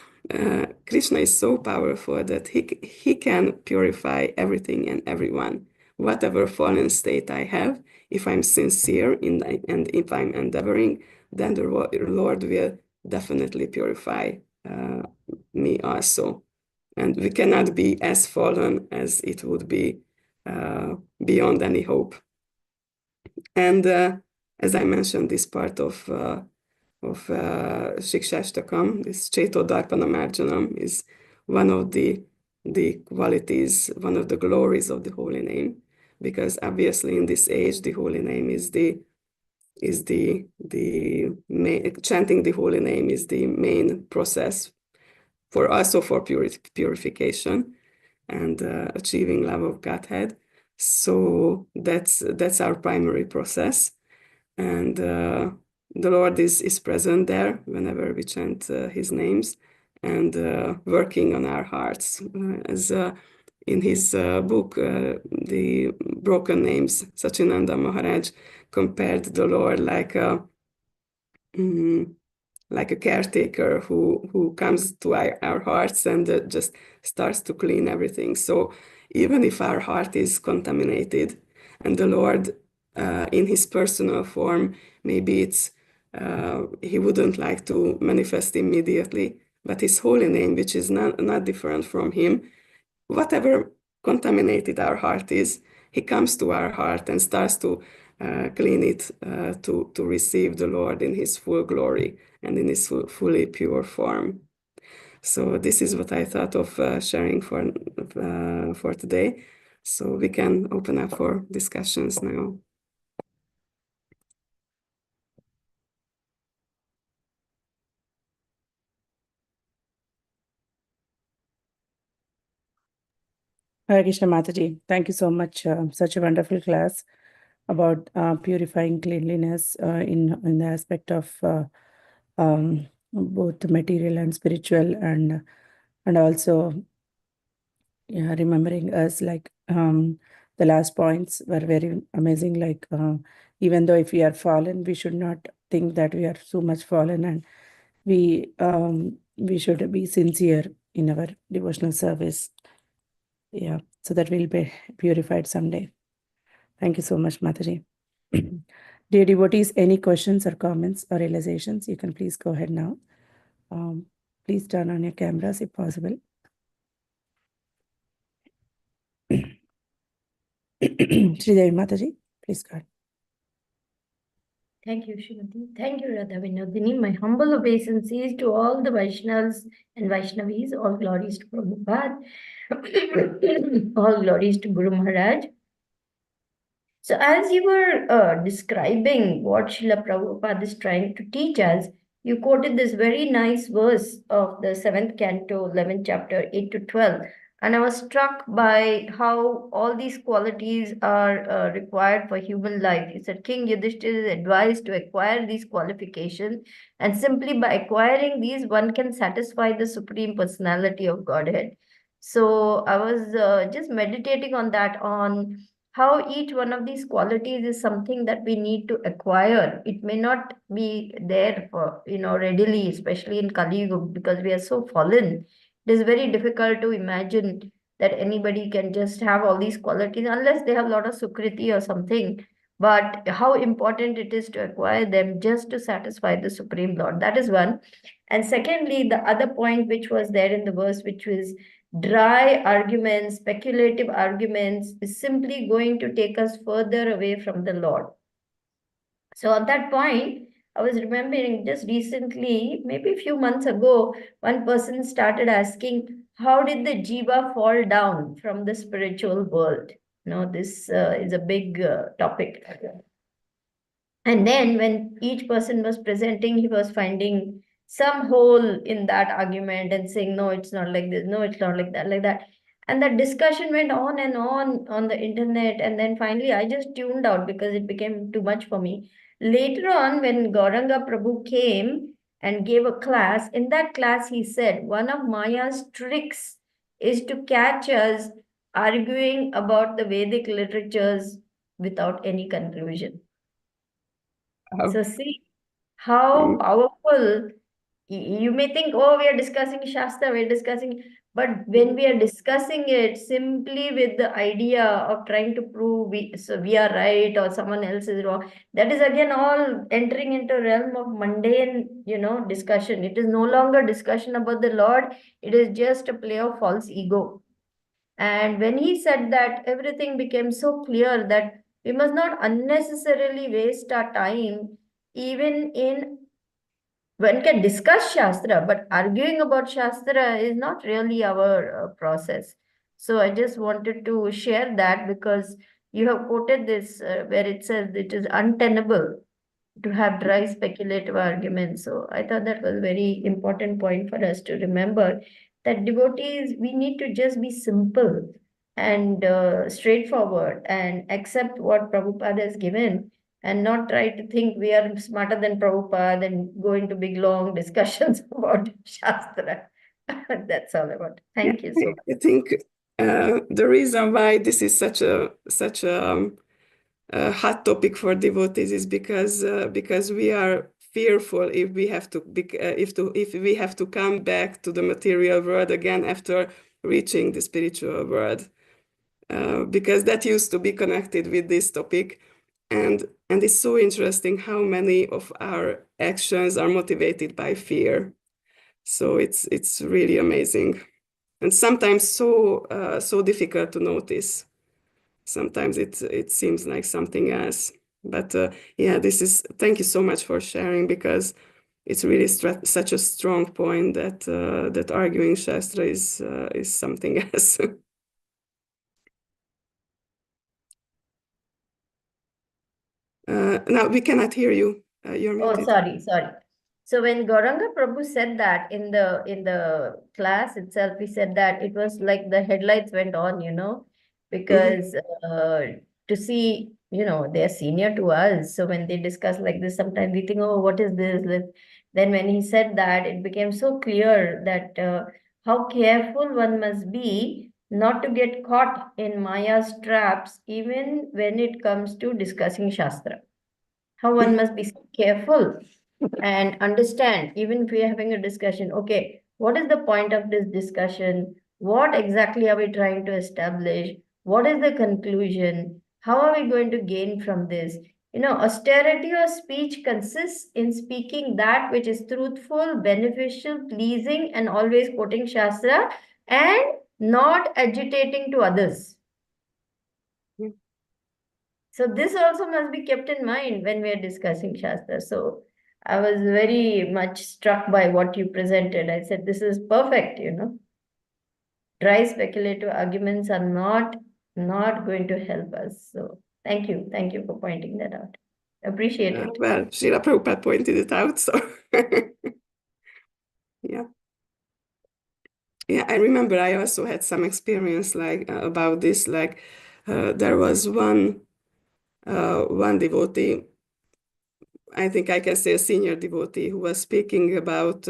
[SPEAKER 2] Krishna is so powerful that he can purify everything and everyone. Whatever fallen state I have, if I'm sincere and if I'm endeavoring, then the Lord will definitely purify me also. And we cannot be as fallen as it would be beyond any hope. And as I mentioned, this part of Shikshashtakam, this Cheto Darpana Marjanam, is one of the qualities, one of the glories of the holy name, because obviously in this age, the holy name is chanting the holy name is the main process for also for purification and achieving love of Godhead. So that's our primary process. And the Lord is present there whenever we chant his names and working on our hearts. As in his book, The Broken Names, Sachinanda Maharaj compared the Lord like a caretaker who comes to our hearts and just starts to clean everything. So even if our heart is contaminated, and the Lord in his personal form, maybe he wouldn't like to manifest immediately, but his holy name, which is not different from him, whatever contaminated our heart is, he comes to our heart and starts to clean it to receive the Lord in his full glory and in his fully pure form. So this is what I thought of sharing for today. So we can open up for discussions now.
[SPEAKER 1] Hare Krishna Mataji, thank you so much. Such a wonderful class about purifying cleanliness in the aspect of both material and spiritual, and also remembering us like the last points were very amazing. Like even though if we are fallen, we should not think that we are so much fallen, and we should be sincere in our devotional service. Yeah, so that we'll be purified someday. Thank you so much, Mataji. Dear devotees, any questions or comments or realizations, you can please go ahead now. Please turn on your cameras if possible. Sridevi Mataji, please go ahead.
[SPEAKER 3] Thank you, Shrimati. Thank you, Radha Vinodini. My humble obeisances to all the Vaishnavas and Vaishnavis. All glories to Prabhupada. All glories to Guru Maharaj. So as you were describing what Srila Prabhupada is trying to teach us, you quoted this very nice verse of the 7th canto, 11th chapter, 8 to 12. And I was struck by how all these qualities are required for human life. He said, King Yudhishthira is advised to acquire these qualifications, and simply by acquiring these, one can satisfy the Supreme Personality of Godhead. So I was just meditating on that, on how each one of these qualities is something that we need to acquire. It may not be there for, readily, especially in Kali Yuga, because we are so fallen. It is very difficult to imagine that anybody can just have all these qualities unless they have a lot of sukriti or something. but how important it is to acquire them just to satisfy the Supreme Lord. That is one. And secondly, the other point which was there in the verse, which was dry arguments, speculative arguments, is simply going to take us further away from the Lord. So at that point, I was remembering just recently, maybe a few months ago, one person started asking, how did the jiva fall down from the spiritual world? This is a big topic. And then when each person was presenting, he was finding some hole in that argument and saying, no, it's not like this, no, it's not like that, like that. And that discussion went on and on the internet. And then finally, I just tuned out because it became too much for me. Later on, when Gauranga Prabhu came and gave a class, in that class, he said, one of Maya's tricks is to catch us arguing about the Vedic literatures without any conclusion. So see how powerful. You may think, oh, we are discussing Shastra, we're discussing, but when we are discussing it simply with the idea of trying to prove we are right or someone else is wrong, that is again all entering into a realm of mundane, discussion. It is no longer discussion about the Lord. It is just a play of false ego. And when he said that, everything became so clear that we must not unnecessarily waste our time, even in one can discuss Shastra, but arguing about Shastra is not really our process. So I just wanted to share that because you have quoted this where it says it is untenable to have dry speculative arguments. So I thought that was a very important point for us to remember that devotees, we need to just be simple and straightforward and accept what Prabhupada has given and not try to think we are smarter than Prabhupada and go into big long discussions about Shastra. That's all I want. Thank you so much.
[SPEAKER 2] I think the reason why this is such a hot topic for devotees is because we are fearful if we have to if we have to come back to the material world again after reaching the spiritual world, because that used to be connected with this topic, and it's so interesting how many of our actions are motivated by fear. So it's really amazing, and sometimes so difficult to notice. Sometimes it seems like something else. But yeah, thank you so much for sharing, because it's really such a strong point that that arguing Shastra is something else. Now we cannot hear you. You're
[SPEAKER 3] Oh,
[SPEAKER 2] muted.
[SPEAKER 3] sorry. So when Gauranga Prabhu said that in the class itself, he said that it was like the headlights went on, because to see, they are senior to us. So when they discuss like this, sometimes we think, oh, what is this? Then when he said that, it became so clear that how careful one must be not to get caught in Maya's traps, even when it comes to discussing Shastra. How one must be so careful and understand, even if we are having a discussion, okay, what is the point of this discussion? What exactly are we trying to establish? What is the conclusion? How are we going to gain from this? Austerity of speech consists in speaking that which is truthful, beneficial, pleasing, and always quoting Shastra and not agitating to others. So this also must be kept in mind when we are discussing Shastra. So I was very much struck by what you presented. I said, this is perfect, Dry speculative arguments are not going to help us. So thank you. Thank you for pointing that out. Appreciate it.
[SPEAKER 2] Well, Srila Prabhupada pointed it out, so yeah. Yeah, I remember I also had some experience like about this. Like there was one devotee, I think I can say a senior devotee, who was speaking about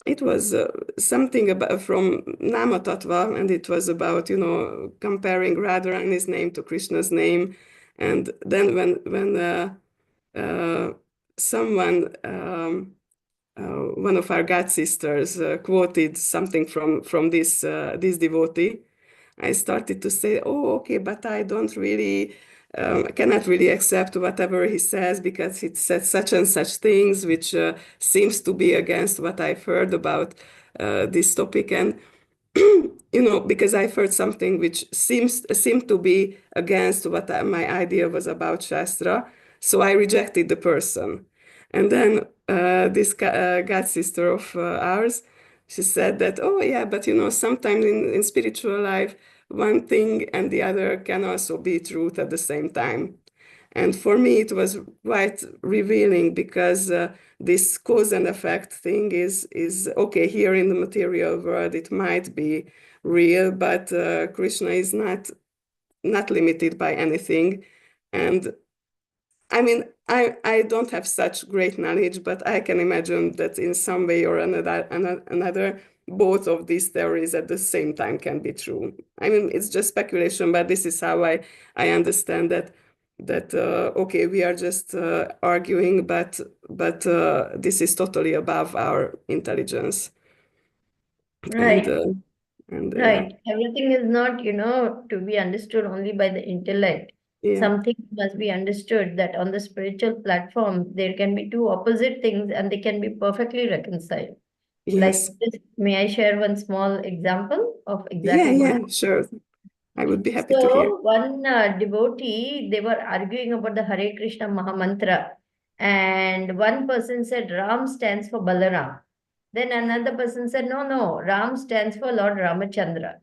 [SPEAKER 2] it was something about from Nama Tattva, and it was about comparing Radharani's name to Krishna's name, and then when someone one of our god sisters quoted something from this devotee, I started to say, oh, okay, but I don't really cannot really accept whatever he says because he said such and such things, which seems to be against what I've heard about this topic. And because I've heard something which seemed to be against what my idea was about Shastra, so I rejected the person. And then this god sister of ours, she said that, oh yeah, but sometimes in spiritual life, one thing and the other can also be truth at the same time. And for me, it was quite revealing because this cause and effect thing is okay here in the material world. It might be real, but Krishna is not limited by anything. And I mean, I don't have such great knowledge, but I can imagine that in some way or another, both of these theories at the same time can be true. I mean, it's just speculation, but this is how I understand that okay, we are just arguing, but this is totally above our intelligence.
[SPEAKER 3] Right.
[SPEAKER 2] And
[SPEAKER 3] Right. Everything is not, to be understood only by the intellect.
[SPEAKER 2] yeah,
[SPEAKER 3] Something must be understood that on the spiritual platform, there can be two opposite things and they can be perfectly reconciled. Like
[SPEAKER 2] yes,
[SPEAKER 3] this, may I share one small example of
[SPEAKER 2] yeah,
[SPEAKER 3] exactly what?
[SPEAKER 2] yeah, sure. I would be happy to hear.
[SPEAKER 3] So, one devotee, they were arguing about the Hare Krishna Maha Mantra, and one person said Ram stands for Balaram. Then another person said, no, no, Ram stands for Lord Ramachandra.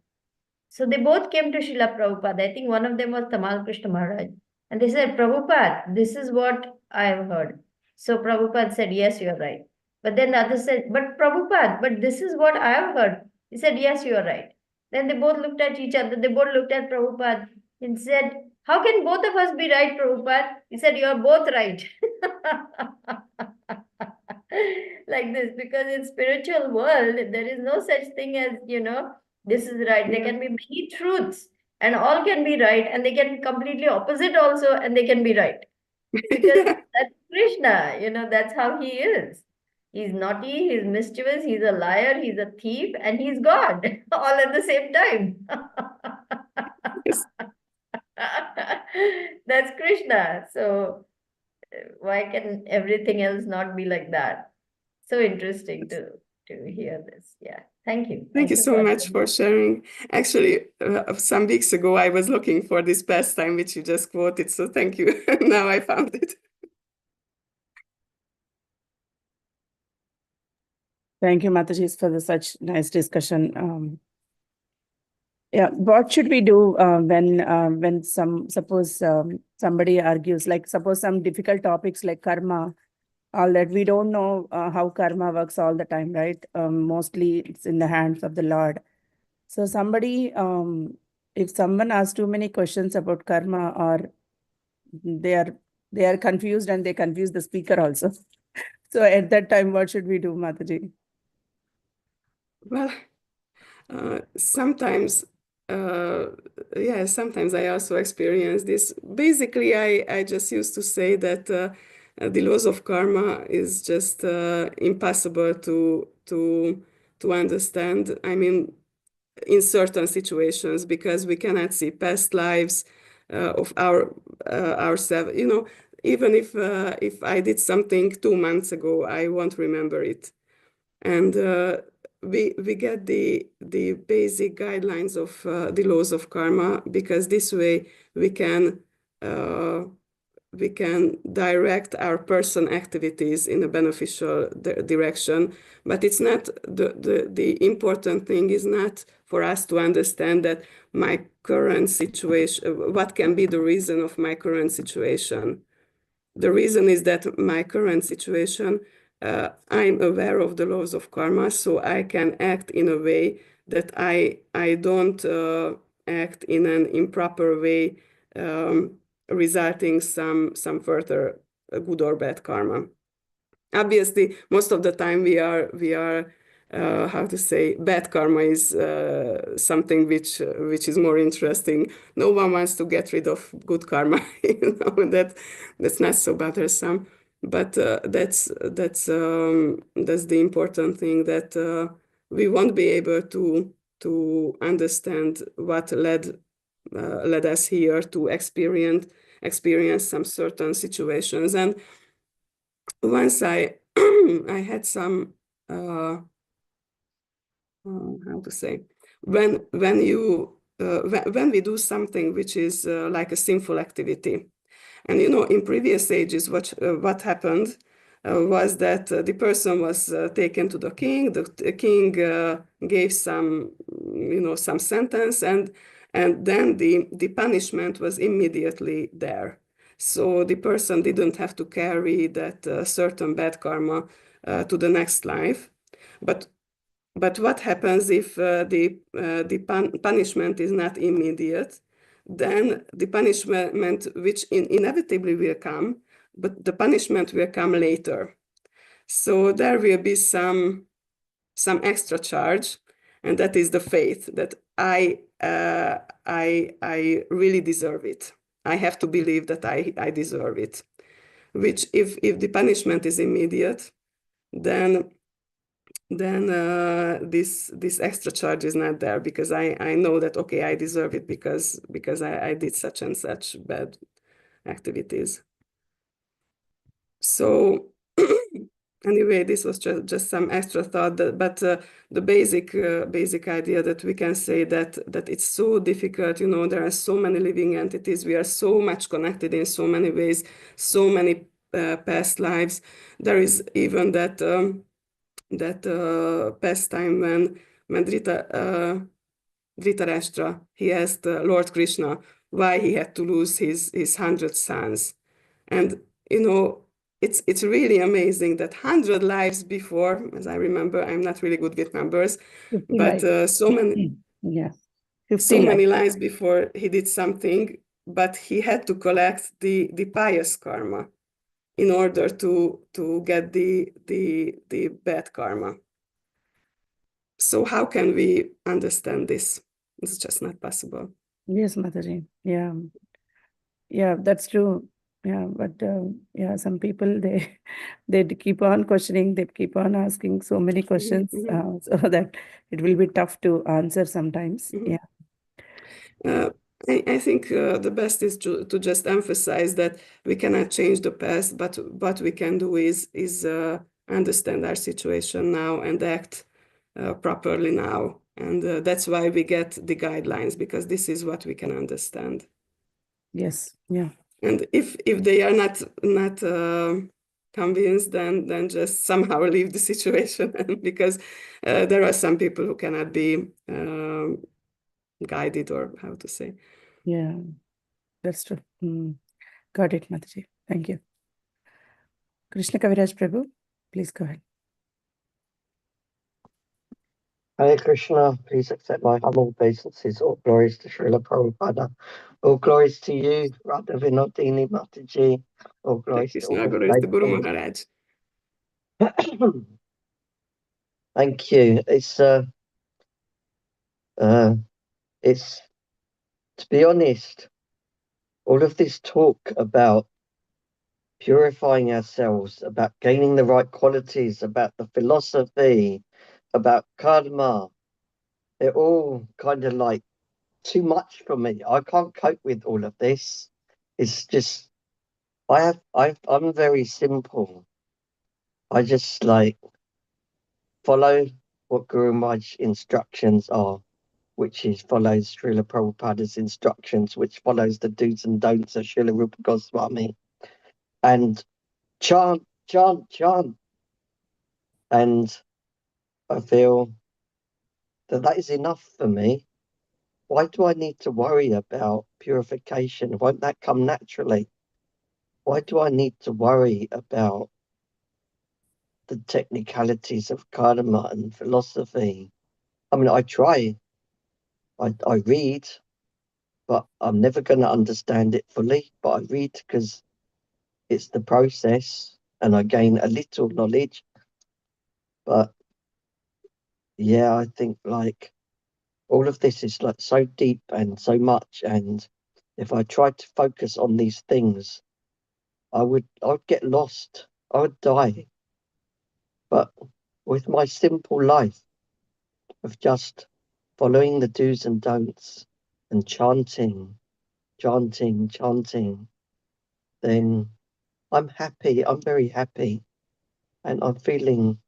[SPEAKER 3] So they both came to Srila Prabhupada. I think one of them was Tamal Krishna Maharaj. And they said, Prabhupada, this is what I have heard. So Prabhupada said, yes, you're right. But then the other said, but Prabhupada, but this is what I have heard. He said, yes, you're right. Then they both looked at each other. They both looked at Prabhupada and said, how can both of us be right, Prabhupada? He said, you're both right. Like this, because in spiritual world, there is no such thing as, this is right. There
[SPEAKER 2] Yeah.
[SPEAKER 3] can be many truths and all can be right, and they can be completely opposite also, and they can be right. Because
[SPEAKER 2] Yeah.
[SPEAKER 3] that's Krishna, that's how he is. He's naughty, he's mischievous, he's a liar, he's a thief, and he's God all at the same time.
[SPEAKER 2] Yes.
[SPEAKER 3] That's Krishna. So why can everything else not be like that? So interesting to hear this. Yeah. Thank you.
[SPEAKER 2] Thank you so
[SPEAKER 3] for
[SPEAKER 2] much for sharing. Actually, some weeks ago, I was looking for this pastime which you just quoted, so thank you. Now I found it.
[SPEAKER 1] Thank you, Mataji, for such nice discussion. Yeah, what should we do when suppose somebody argues, like suppose some difficult topics like karma, all that we don't know how karma works all the time, right? Mostly it's in the hands of the Lord. So somebody, if someone asks too many questions about karma, or they are confused and they confuse the speaker also. So at that time, what should we do, Mataji?
[SPEAKER 2] Well, sometimes, sometimes I also experience this. Basically, I just used to say that the laws of karma is just impossible to understand. I mean, in certain situations, because we cannot see past lives of ourselves. Even if I did something 2 months ago, I won't remember it. And we get the basic guidelines of the laws of karma, because this way we can direct our person activities in a beneficial direction. But it's not the important thing is not for us to understand that my current situation, what can be the reason of my current situation. The reason is that my current situation, I'm aware of the laws of karma, so I can act in a way that I don't act in an improper way, resulting some further good or bad karma. Obviously, most of the time we are how to say, bad karma is something which is more interesting. No one wants to get rid of good karma, that's not so bothersome. But that's the important thing, that we won't be able to understand what led us here to experience experience some certain situations. And once I I had some how to say, when we do something which is like a sinful activity, and in previous ages, what happened was that the person was taken to the king. The king gave some some sentence, and then the punishment was immediately there. So the person didn't have to carry that certain bad karma to the next life. But what happens if the punishment is not immediate? Then the punishment, which inevitably will come, but the punishment will come later. So there will be some extra charge, and that is the faith that I really deserve it. I have to believe that I deserve it. Which, if the punishment is immediate, then this extra charge is not there, because I know that, okay, I deserve it because I did such and such bad activities. So anyway, this was just some extra thought, but the basic idea that we can say that it's so difficult. There are so many living entities. We are so much connected in so many ways, so many past lives. There is even that pastime when Dhritarashtra, he asked Lord Krishna why he had to lose his 100 sons. And it's really amazing that 100 lives before, as I remember, I'm not really good with numbers,
[SPEAKER 1] 50
[SPEAKER 2] but
[SPEAKER 1] lives.
[SPEAKER 2] so many
[SPEAKER 1] Yeah. 50
[SPEAKER 2] so many
[SPEAKER 1] lives.
[SPEAKER 2] lives before he did something, but he had to collect the pious karma in order to get the bad karma. So how can we understand this? It's just not possible.
[SPEAKER 1] Yes, Mataji. Yeah. Yeah, that's true. Yeah, but yeah, some people they keep on questioning, they keep on asking so many questions, so that it will be tough to answer sometimes. Yeah.
[SPEAKER 2] I think the best is to just emphasize that we cannot change the past, but what we can do is understand our situation now and act properly now. And that's why we get the guidelines, because this is what we can understand.
[SPEAKER 1] Yes. Yeah.
[SPEAKER 2] And if they are not convinced, then just somehow leave the situation, because there are some people who cannot be guided, or how to say.
[SPEAKER 1] Yeah, that's true. Got it, Mataji. Thank you. Krishna Kaviraj Prabhu, please go ahead.
[SPEAKER 4] Hare Krishna, please accept my humble obeisances. All glories to Srila Prabhupada. All glories to you, Radha Vinodini Mataji. All glories to all
[SPEAKER 2] the Guru
[SPEAKER 4] the
[SPEAKER 2] Maharaj.
[SPEAKER 4] Thank you. It's to be honest, all of this talk about purifying ourselves, about gaining the right qualities, about the philosophy, about karma, they're all kind of like too much for me. I can't cope with all of this. It's just I'm very simple. I just like follow what Guru Maharaj's instructions are, which is follows Srila Prabhupada's instructions, which follows the do's and don'ts of Srila Rupa Goswami, and chant, chant, chant. And I feel that is enough for me. Why do I need to worry about purification? Won't that come naturally? Why do I need to worry about the technicalities of karma and philosophy? I mean, I try, I read, but I'm never going to understand it fully. But I read because it's the process and I gain a little knowledge. But yeah, I think like all of this is like so deep and so much. And if I tried to focus on these things, I would get lost. I would die. But with my simple life of just following the do's and don'ts and chanting, chanting, chanting, then I'm happy. I'm very happy. And I'm feeling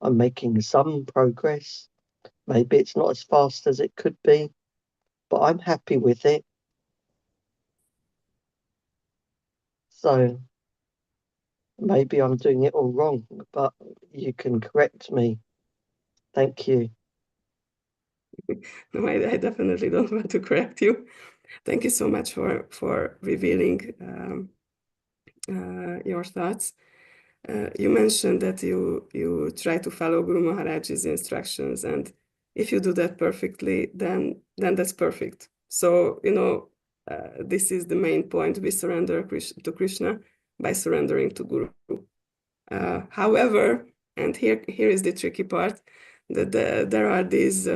[SPEAKER 4] I'm making some progress. Maybe it's not as fast as it could be, but I'm happy with it. So maybe I'm doing it all wrong, but you can correct me. Thank you.
[SPEAKER 2] No, I definitely don't want to correct you. Thank you so much for revealing your thoughts. You mentioned that you try to follow Guru Maharaj's instructions, and if you do that perfectly, then that's perfect. So, this is the main point. We surrender to Krishna by surrendering to Guru. However, and here is the tricky part, that there are these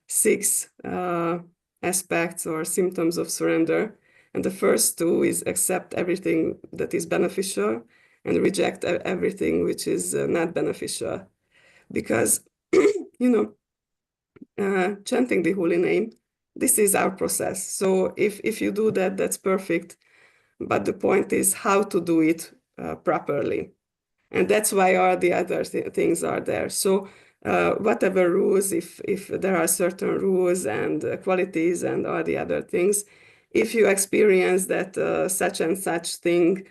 [SPEAKER 2] 6 aspects or symptoms of surrender. And the first 2 is accept everything that is beneficial and reject everything which is not beneficial. Because, chanting the holy name, this is our process. So if you do that, that's perfect. But the point is how to do it properly. And that's why all the other things are there. So whatever rules, if there are certain rules and qualities and all the other things, if you experience that such and such thing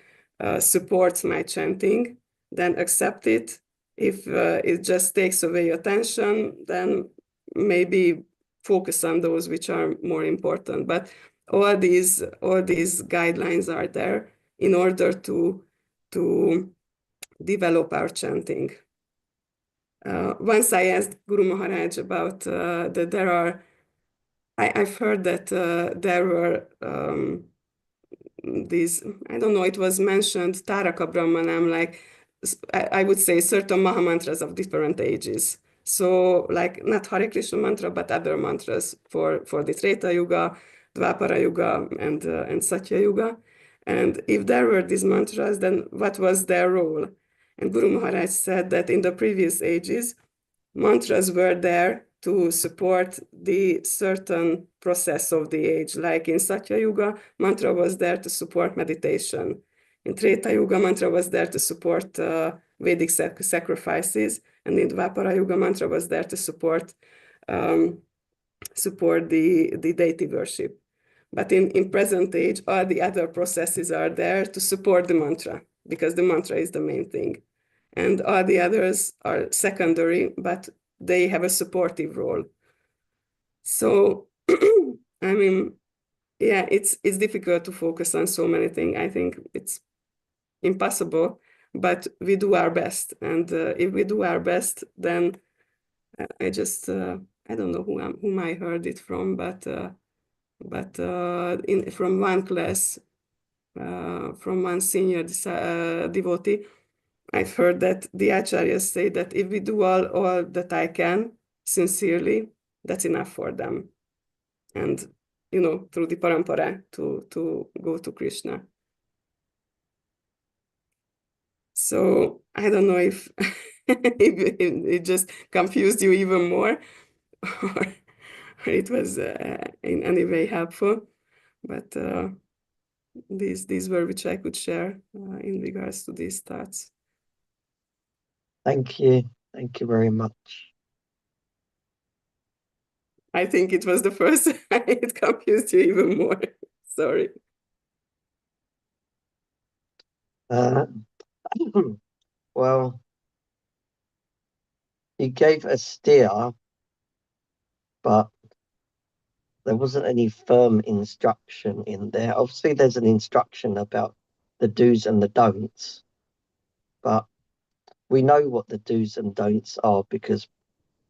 [SPEAKER 2] supports my chanting, then accept it. If it just takes away your attention, then maybe focus on those which are more important. But all these guidelines are there in order to develop our chanting. Once I asked Guru Maharaj about that there are, I've heard that there were these, I don't know, it was mentioned Taraka Brahmanam, like I would say certain Maha mantras of different ages. So like not Hare Krishna mantra, but other mantras for the Treta Yuga, Dvapara Yuga, and Satya Yuga. And if there were these mantras, then what was their role? And Guru Maharaj said that in the previous ages, mantras were there to support the certain process of the age. Like in Satya Yuga, mantra was there to support meditation. In Treta Yuga, mantra was there to support Vedic sacrifices. And in Dvapara Yuga, mantra was there to support the deity worship. But in present age, all the other processes are there to support the mantra, because the mantra is the main thing. And all the others are secondary, but they have a supportive role. So, I mean, yeah, it's difficult to focus on so many things. I think it's impossible, but we do our best. And if we do our best, then I just, I don't know whom I heard it from, but from one class, from one senior devotee, I've heard that the acharyas say that if we do all that I can sincerely, that's enough for them. And, through the parampara to go to Krishna. So I don't know if, if it just confused you even more, or it was in any way helpful. But these were which I could share in regards to these thoughts.
[SPEAKER 4] Thank you. Thank you very much.
[SPEAKER 2] I think it was the first it confused you even more. Sorry.
[SPEAKER 4] Well, you gave a steer, but there wasn't any firm instruction in there. Obviously, there's an instruction about the do's and the don'ts, but we know what the do's and don'ts are because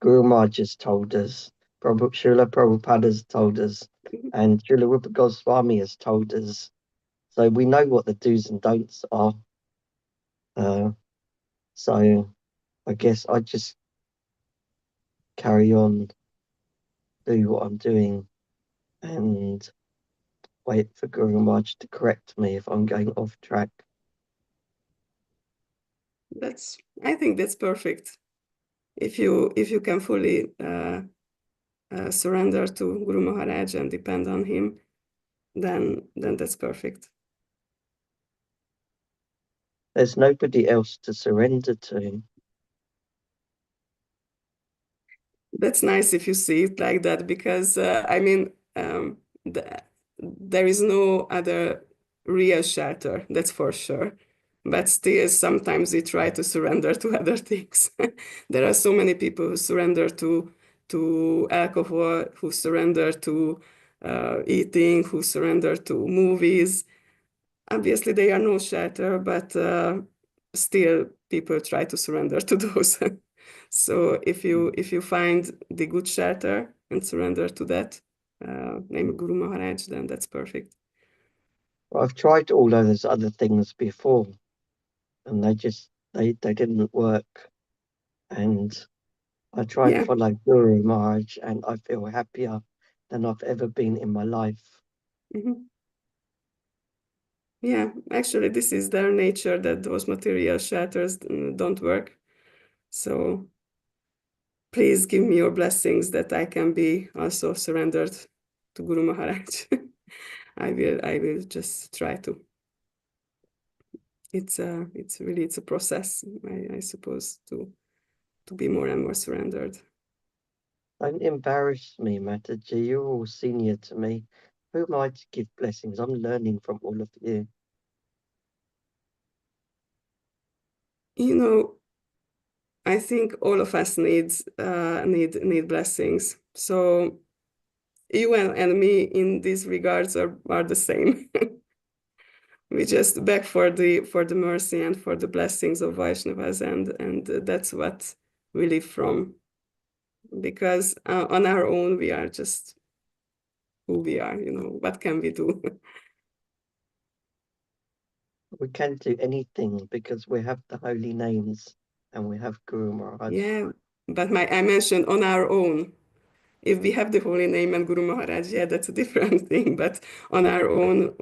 [SPEAKER 4] Guru Maharaj has told us, Srila Prabhupada has told us, and Srila Rupa Goswami has told us. So we know what the do's and don'ts are. So I guess I just carry on, do what I'm doing, and wait for Guru Maharaj to correct me if I'm going off track.
[SPEAKER 2] I think that's perfect. If you can fully surrender to Guru Maharaj and depend on him, then that's perfect.
[SPEAKER 4] There's nobody else to surrender to.
[SPEAKER 2] That's nice if you see it like that, because I mean, there is no other real shelter, that's for sure. But still, sometimes we try to surrender to other things. There are so many people who surrender to alcohol, who surrender to eating, who surrender to movies. Obviously, they are no shelter, but still, people try to surrender to those. So if you find the good shelter and surrender to that, name Guru Maharaj, then that's perfect.
[SPEAKER 4] Well, I've tried all those other things before, and they didn't work. And I try
[SPEAKER 2] Yeah.
[SPEAKER 4] to follow Guru Maharaj, and I feel happier than I've ever been in my life.
[SPEAKER 2] Mm-hmm. Yeah, actually, this is their nature, that those material shelters don't work. So please give me your blessings that I can be also surrendered to Guru Maharaj. I will just try to. It's a process, I suppose, to be more and more surrendered.
[SPEAKER 4] Don't embarrass me, Mataji. You're all senior to me. Who am I to give blessings? I'm learning from all of you.
[SPEAKER 2] You know, I think all of us need blessings. So you and me in these regards are the same. We just beg for the mercy and for the blessings of Vaishnavas, and that's what we live from. Because on our own we are just who we are. You know, what can we do?
[SPEAKER 4] We can't do anything because we have the holy names and we have Guru Maharaj.
[SPEAKER 2] Yeah, but I mentioned on our own. If we have the holy name and Guru Maharaj, yeah, that's a different thing. But on our own,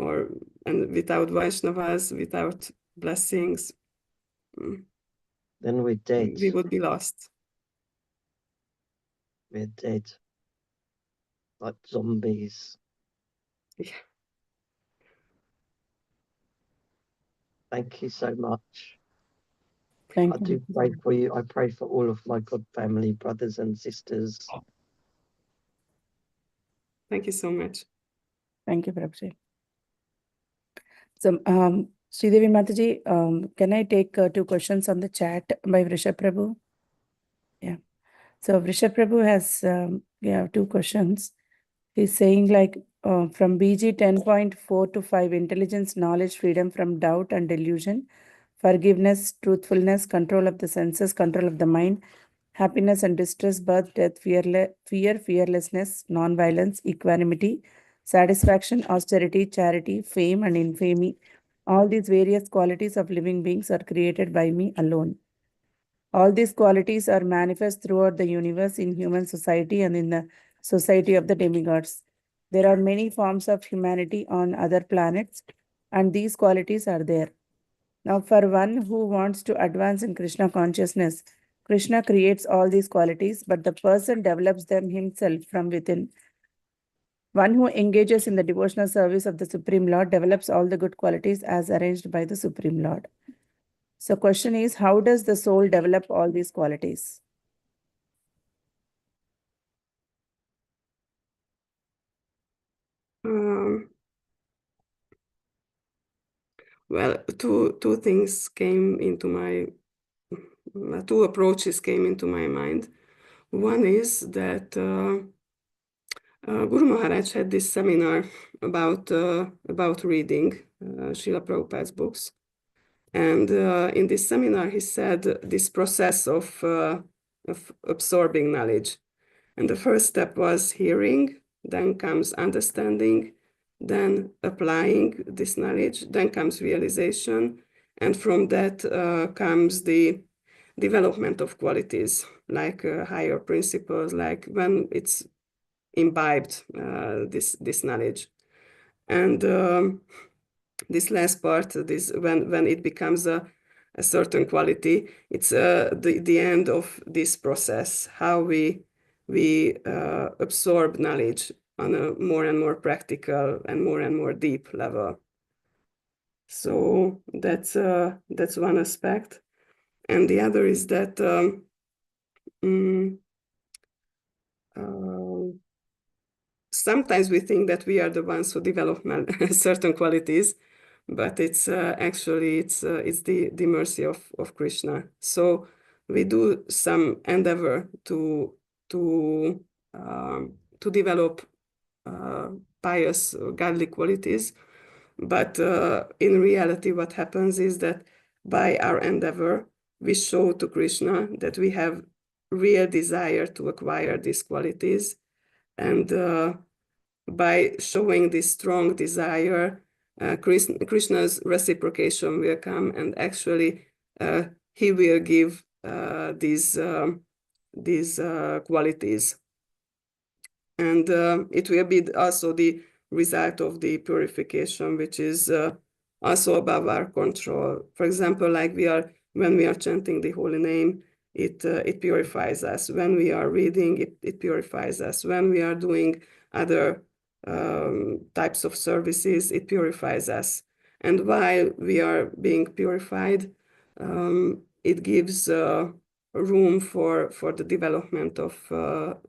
[SPEAKER 2] and without Vaishnavas, without blessings,
[SPEAKER 4] then we're dead.
[SPEAKER 2] We would be lost.
[SPEAKER 4] We're dead. Like zombies.
[SPEAKER 2] Yeah.
[SPEAKER 4] Thank you so much.
[SPEAKER 1] Thank
[SPEAKER 4] I
[SPEAKER 1] you.
[SPEAKER 4] do pray for you. I pray for all of my God family, brothers and sisters.
[SPEAKER 2] Thank you so much.
[SPEAKER 1] Thank you, Prabhuji. So, Sridevi Mataji, can I take 2 questions on the chat by Vrishabh Prabhu? Yeah. So Vrishabh Prabhu has 2 questions. He's saying like from BG 10.4 to 5, intelligence, knowledge, freedom from doubt and delusion, forgiveness, truthfulness, control of the senses, control of the mind, happiness and distress, birth, death, fear, fearlessness, non-violence, equanimity, satisfaction, austerity, charity, fame and infamy. All these various qualities of living beings are created by me alone. All these qualities are manifest throughout the universe, in human society and in the society of the demigods. There are many forms of humanity on other planets, and these qualities are there. Now, for one who wants to advance in Krishna consciousness, Krishna creates all these qualities, but the person develops them himself from within. One who engages in the devotional service of the Supreme Lord develops all the good qualities as arranged by the Supreme Lord. So question is, how does the soul develop all these qualities?
[SPEAKER 2] Well, two things came into my, two approaches came into my mind. One is that Guru Maharaj had this seminar about reading Srila Prabhupada's books. And in this seminar, he said this process of absorbing knowledge. And the first step was hearing, then comes understanding, then applying this knowledge, then comes realization. And from that comes the development of qualities, like higher principles, like when it's imbibed, this knowledge. And this last part, this when it becomes a certain quality, it's the end of this process, how we absorb knowledge on a more and more practical and more deep level. So that's one aspect, and the other is that sometimes we think that we are the ones who develop certain qualities, but it's actually it's the mercy of Krishna. So we do some endeavor to develop pious godly qualities, but in reality, what happens is that by our endeavor, we show to Krishna that we have real desire to acquire these qualities, and by showing this strong desire, Krishna's reciprocation will come, and actually he will give these qualities, and it will be also the result of the purification, which is also above our control. For example, like when we are chanting the holy name, it purifies us. When we are reading, it purifies us. When we are doing other types of services, it purifies us. And while we are being purified, it gives room for the development of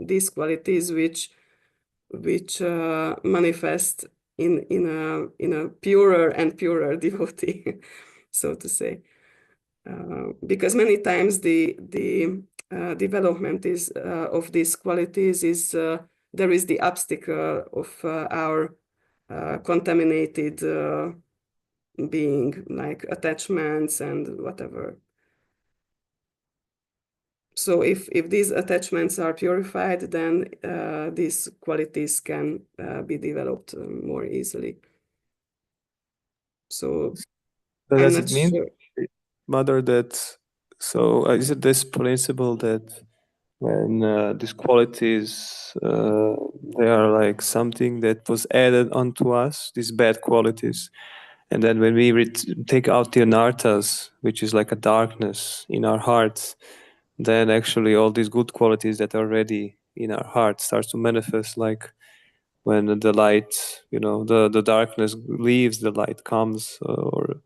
[SPEAKER 2] these qualities, which manifest in a purer and purer devotee, so to say. Because many times the development is of these qualities is there is the obstacle of our contaminated being, like attachments and whatever. So if these attachments are purified, then these qualities can be developed more easily. So I'm
[SPEAKER 5] Does
[SPEAKER 2] not
[SPEAKER 5] it mean,
[SPEAKER 2] sure.
[SPEAKER 5] Mother, that is it this principle that when these qualities they are like something that was added onto us, these bad qualities, and then when we take out the anarthas, which is like a darkness in our hearts, then actually all these good qualities that are already in our heart starts to manifest, like when the light, the darkness leaves, the light comes, or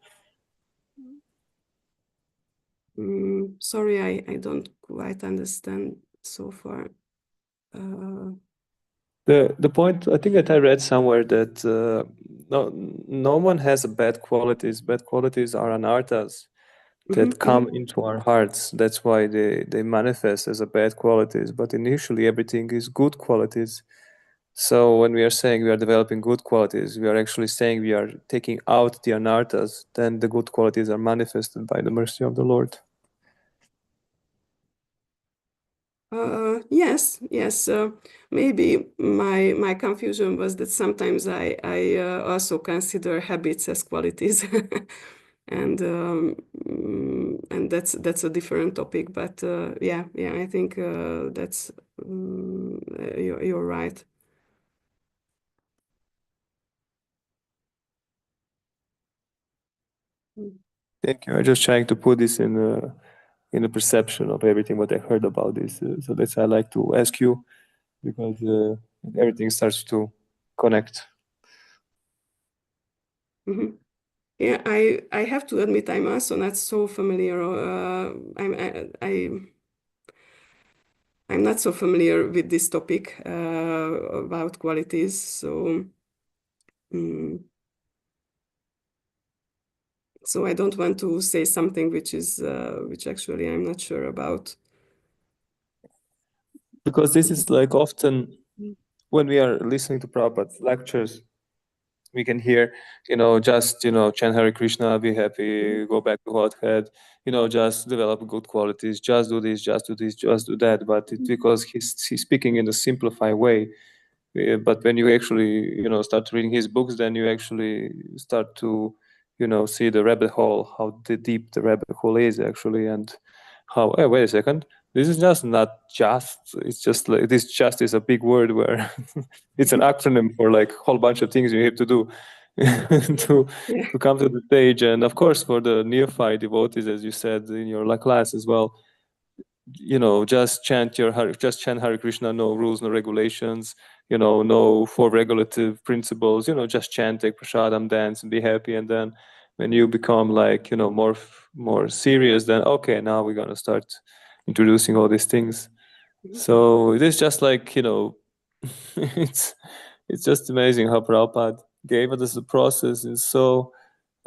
[SPEAKER 2] Sorry, I don't quite understand so far.
[SPEAKER 5] the point, I think that I read somewhere that no one has bad qualities. Bad qualities are anarthas that come into our hearts. That's why they manifest as a bad qualities. But initially, everything is good qualities. So when we are saying we are developing good qualities, we are actually saying we are taking out the anarthas. Then the good qualities are manifested by the mercy of the Lord.
[SPEAKER 2] Yes. Maybe my confusion was that sometimes I also consider habits as qualities, and that's a different topic. But yeah, I think that's you're right.
[SPEAKER 5] Thank you. I'm just trying to put this in the perception of everything what I heard about this. So that's why I like to ask you, because everything starts to connect.
[SPEAKER 2] Yeah, I have to admit I'm also not so familiar. I'm not so familiar with this topic about qualities. So so I don't want to say something which actually I'm not sure about.
[SPEAKER 5] Because this is like often when we are listening to Prabhupada's lectures, we can hear, just, chant Hare Krishna, be happy, go back to Godhead, just develop good qualities, just do this, just do this, just do that. But it's because he's speaking in a simplified way. But when you actually, start reading his books, then you actually start to, see the rabbit hole, how deep the rabbit hole is actually, and how. Hey, wait a second. This is just not just. It's just like this. Just is a big word where it's an acronym for like a whole bunch of things you have to do to
[SPEAKER 2] Yeah.
[SPEAKER 5] come to the stage. And of course, for the neophyte devotees, as you said in your class as well, just chant Hare Krishna, no rules, no regulations, no four regulative principles, just chant, take prasadam, dance, and be happy, and then when you become like, you know, more serious, then okay, now we're gonna start introducing all these things. So it is just like, you know, it's just amazing how Prabhupada gave us the process in so,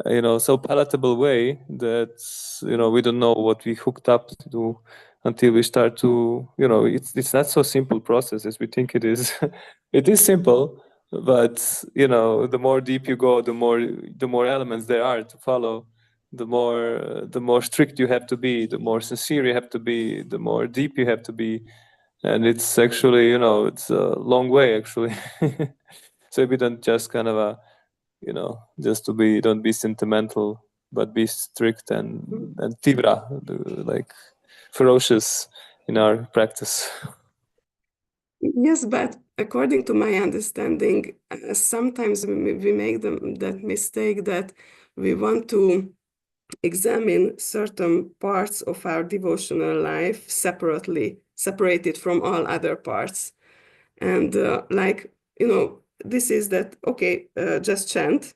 [SPEAKER 5] you know, so palatable way that, you know, we don't know what we hooked up to do until we start to, you know, it's not so simple process as we think it is. It is simple, but you know, the more deep you go, the more elements there are to follow, the more strict you have to be, the more sincere you have to be, the more deep you have to be. And it's actually, you know, it's a long way actually. So we don't just kind of you know, just to be, don't be sentimental, but be strict and tibra, like ferocious in our practice.
[SPEAKER 2] Yes, but according to my understanding, sometimes we make that mistake that we want to examine certain parts of our devotional life separately, separated from all other parts. And like, you know, this is that, okay, just chant,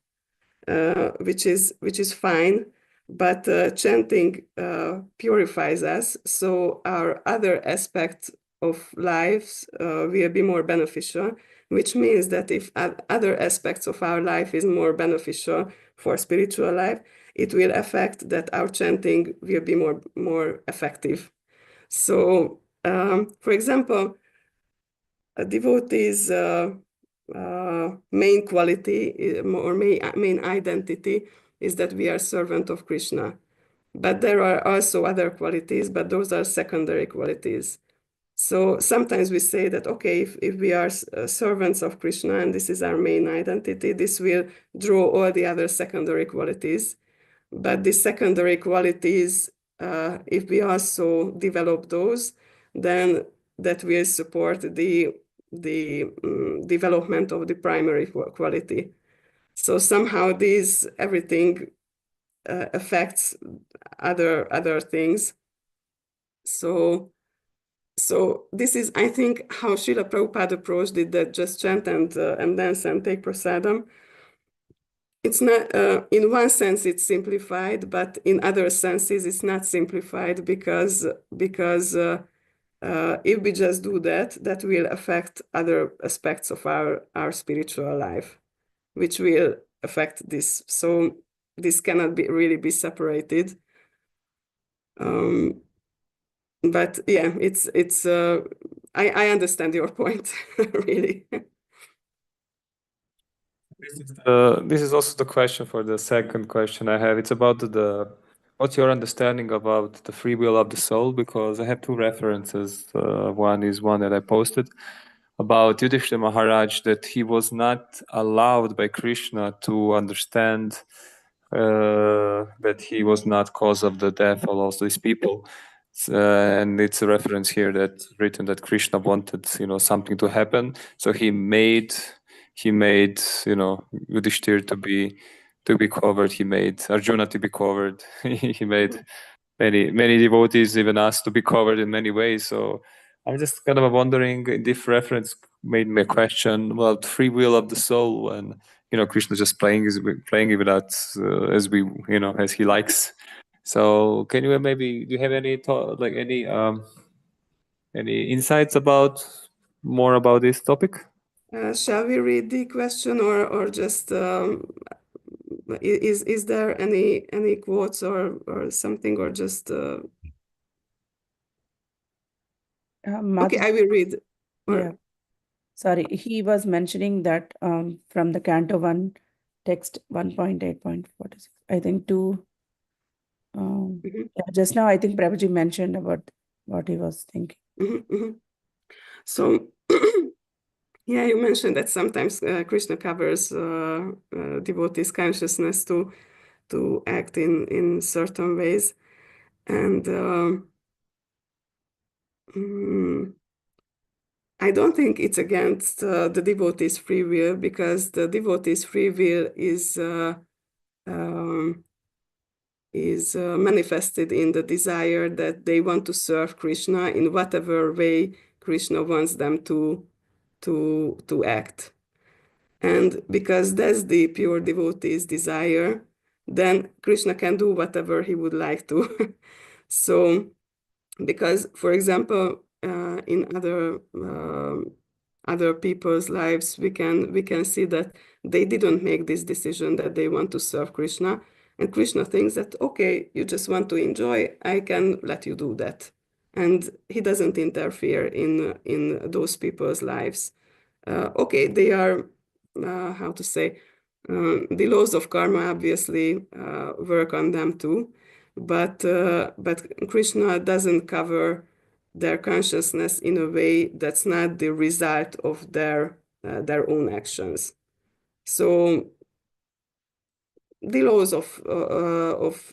[SPEAKER 2] which is fine, but chanting purifies us, so our other aspects of lives will be more beneficial, which means that if other aspects of our life is more beneficial for spiritual life, it will affect that our chanting will be more effective. So, for example, a devotee's main quality or main identity is that we are servant of Krishna. But there are also other qualities, but those are secondary qualities. So sometimes we say that, okay, if we are servants of Krishna and this is our main identity, this will draw all the other secondary qualities. But the secondary qualities, if we also develop those, then that will support the development of the primary quality. So somehow everything affects other things. So this is, I think, how Srila Prabhupada approached it, that just chant and dance and take prasadam. It's not, in one sense, it's simplified, but in other senses, it's not simplified because if we just do that, that will affect other aspects of our spiritual life, which will affect this. So this cannot really be separated. But yeah, it's I understand your point, really.
[SPEAKER 5] This is also the question for the second question I have. It's about what's your understanding about the free will of the soul? Because I have two references. One is one that I posted about Yudhishthira Maharaj, that he was not allowed by Krishna to understand that he was not cause of the death of all these people. And it's a reference here that written that Krishna wanted, you know, something to happen, so he made you know, Yudhishthir to be covered. He made Arjuna to be covered. He made many devotees, even us, to be covered in many ways. So I'm just kind of wondering if reference made me question, well, the free will of the soul, and you know, Krishna just playing it without as we, you know, as he likes. So can you maybe, do you have any thought, like any insights about more about this topic?
[SPEAKER 2] Shall we read the question, or just is there any quotes or something, or just okay, I will read.
[SPEAKER 1] Yeah. Sorry, he was mentioning that from the Canto 1 text 1.8.46, I think to just now I think Prabhuji mentioned about what he was thinking.
[SPEAKER 2] So yeah, you mentioned that sometimes Krishna covers devotees' consciousness to act in certain ways, and I don't think it's against the devotee's free will, because the devotee's free will is manifested in the desire that they want to serve Krishna in whatever way Krishna wants them to act. And because that's the pure devotee's desire, then Krishna can do whatever he would like to. So, because, for example, in other people's lives, we can see that they didn't make this decision that they want to serve Krishna, and Krishna thinks that, okay, you just want to enjoy, I can let you do that, and he doesn't interfere in those people's lives. Okay, they are how to say, the laws of karma obviously work on them too, but Krishna doesn't cover their consciousness in a way that's not the result of their own actions. So the laws of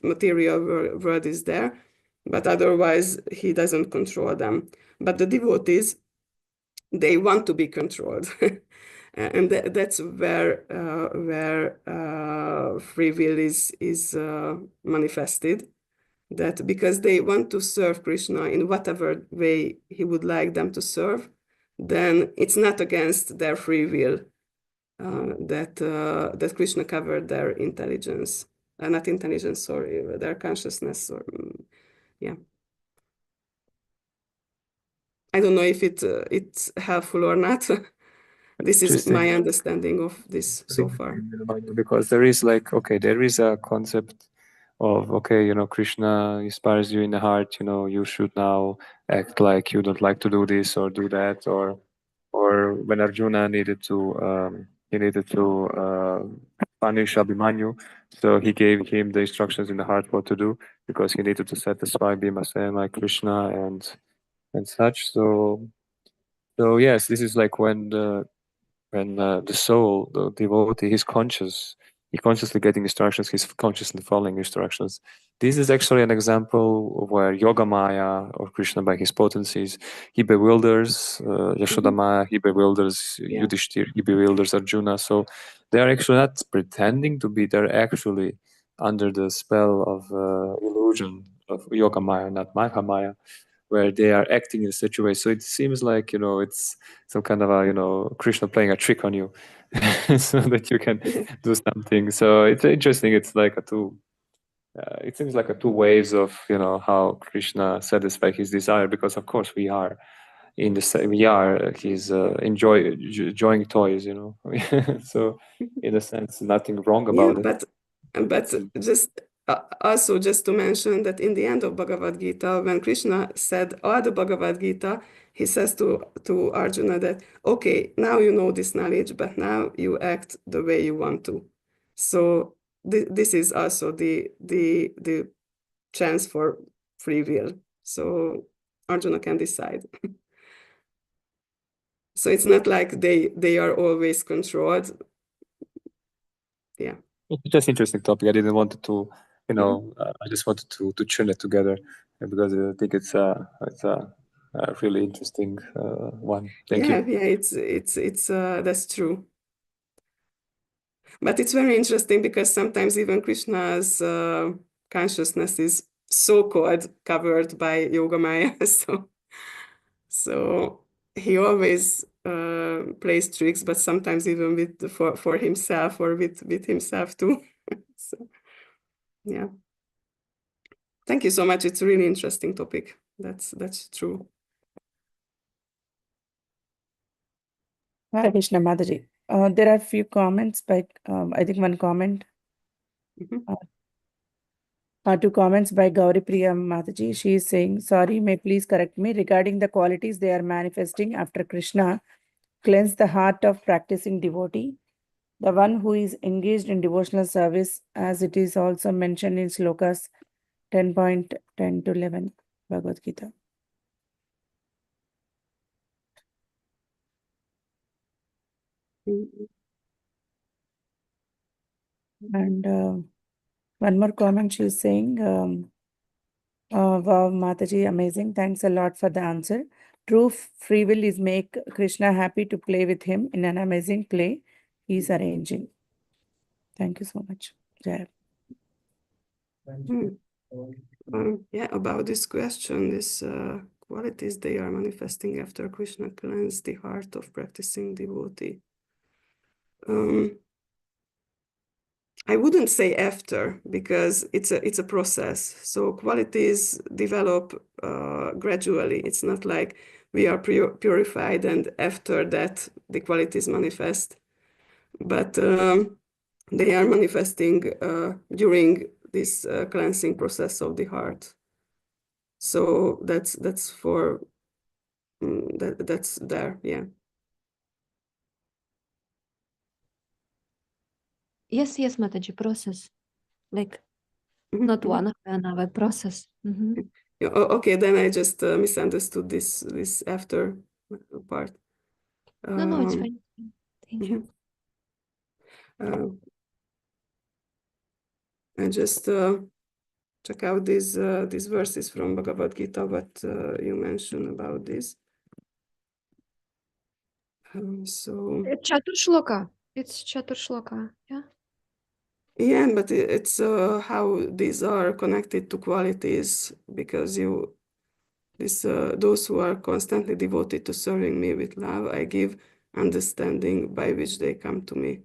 [SPEAKER 2] material world is there, but otherwise he doesn't control them. But the devotees, they want to be controlled. And that's where free will is manifested. That because they want to serve Krishna in whatever way he would like them to serve, then it's not against their free will that Krishna covered their intelligence, not intelligence, sorry, their consciousness, or yeah. I don't know if it's helpful or not. This is my understanding of this so far.
[SPEAKER 5] Because there is like, okay, there is a concept of, okay, you know, Krishna inspires you in the heart, you know, you should now act like you don't like to do this or do that, or when Arjuna needed to punish Abhimanyu, so he gave him the instructions in the heart what to do, because he needed to satisfy Bhimasena, like Krishna and such. So yes, this is like when the soul, the devotee, he's consciously getting instructions, he's consciously following instructions. This is actually an example where Yoga Maya, or Krishna by his potencies, he bewilders Yashoda Maya, he bewilders Yudhishthir, he bewilders Arjuna. So they are actually not pretending to be, they're actually under the spell of illusion of Yoga Maya, not Maya Maya, where they are acting in such a way. So it seems like, you know, it's some kind of a, you know, Krishna playing a trick on you so that you can do something. So it's interesting. It's like it seems like a two ways of, you know, how Krishna satisfies his desire, because of course we are in the same, we are his enjoying toys, you know. So in a sense, nothing wrong about it.
[SPEAKER 2] But just also just to mention that in the end of Bhagavad Gita, when Krishna said all the Bhagavad Gita, he says to Arjuna that, okay, now you know this knowledge, but now you act the way you want to. So this is also the chance for free will. So Arjuna can decide. So it's not like they are always controlled. Yeah.
[SPEAKER 5] It's just interesting topic. I didn't want to, you know, I just wanted to tune it together, because I think it's a really interesting one. Thank you.
[SPEAKER 2] Yeah, it's that's true. But it's very interesting because sometimes even Krishna's consciousness is so-called covered by Yoga Maya. So he always plays tricks, but sometimes even with for himself, or with himself too. So yeah. Thank you so much. It's a really interesting topic. That's true.
[SPEAKER 1] Hare Krishna, Mataji. There are a few comments by, I think one comment, two comments by Gauri Priya Mataji. She is saying, sorry, may please correct me regarding the qualities they are manifesting after Krishna cleanse the heart of practicing devotee, the one who is engaged in devotional service, as it is also mentioned in slokas 10.10 to 11 Bhagavad Gita. And one more comment, she is saying, wow, Mataji, amazing. Thanks a lot for the answer. True free will is make Krishna happy to play with him in an amazing play he is arranging. Thank you so much. Jai.
[SPEAKER 2] Yeah, about this question, these qualities they are manifesting after Krishna cleansed the heart of practicing devotee. I wouldn't say after, because it's a process. So qualities develop gradually. It's not like we are purified and after that the qualities manifest, but they are manifesting during this cleansing process of the heart. So that's for that's there, yeah.
[SPEAKER 6] Yes, Mataji, process. Like not one after another process.
[SPEAKER 2] Yeah, okay, then I just misunderstood this after part.
[SPEAKER 6] No, it's fine. Thank you.
[SPEAKER 2] And just check out these verses from Bhagavad Gita, what you mentioned about this. So
[SPEAKER 6] It's Chatur Shloka. It's Chatur Shloka, yeah.
[SPEAKER 2] yeah, but it's how these are connected to qualities, because those who are constantly devoted to serving me with love, I give understanding by which they come to me.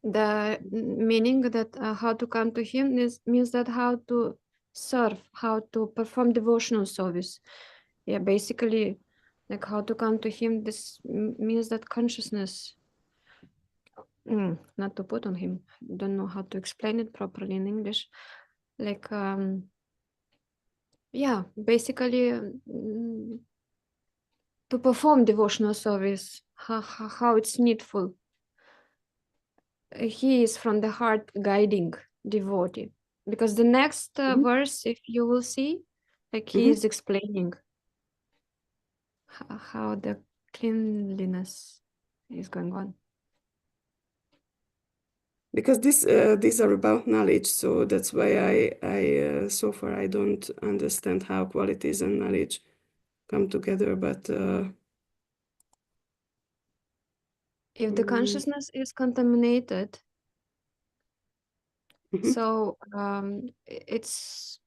[SPEAKER 6] The meaning that how to come to him means that how to serve, how to perform devotional service. Yeah, basically, like how to come to him, this means that consciousness, not to put on him, don't know how to explain it properly in English. Like, yeah, basically to perform devotional service, how it's needful. He is from the heart guiding devotee, because the next verse, if you will see, like he is explaining how the cleanliness is going on.
[SPEAKER 2] Because these are about knowledge, so that's why I so far I don't understand how qualities and knowledge come together. But
[SPEAKER 6] If the consciousness is contaminated, so it's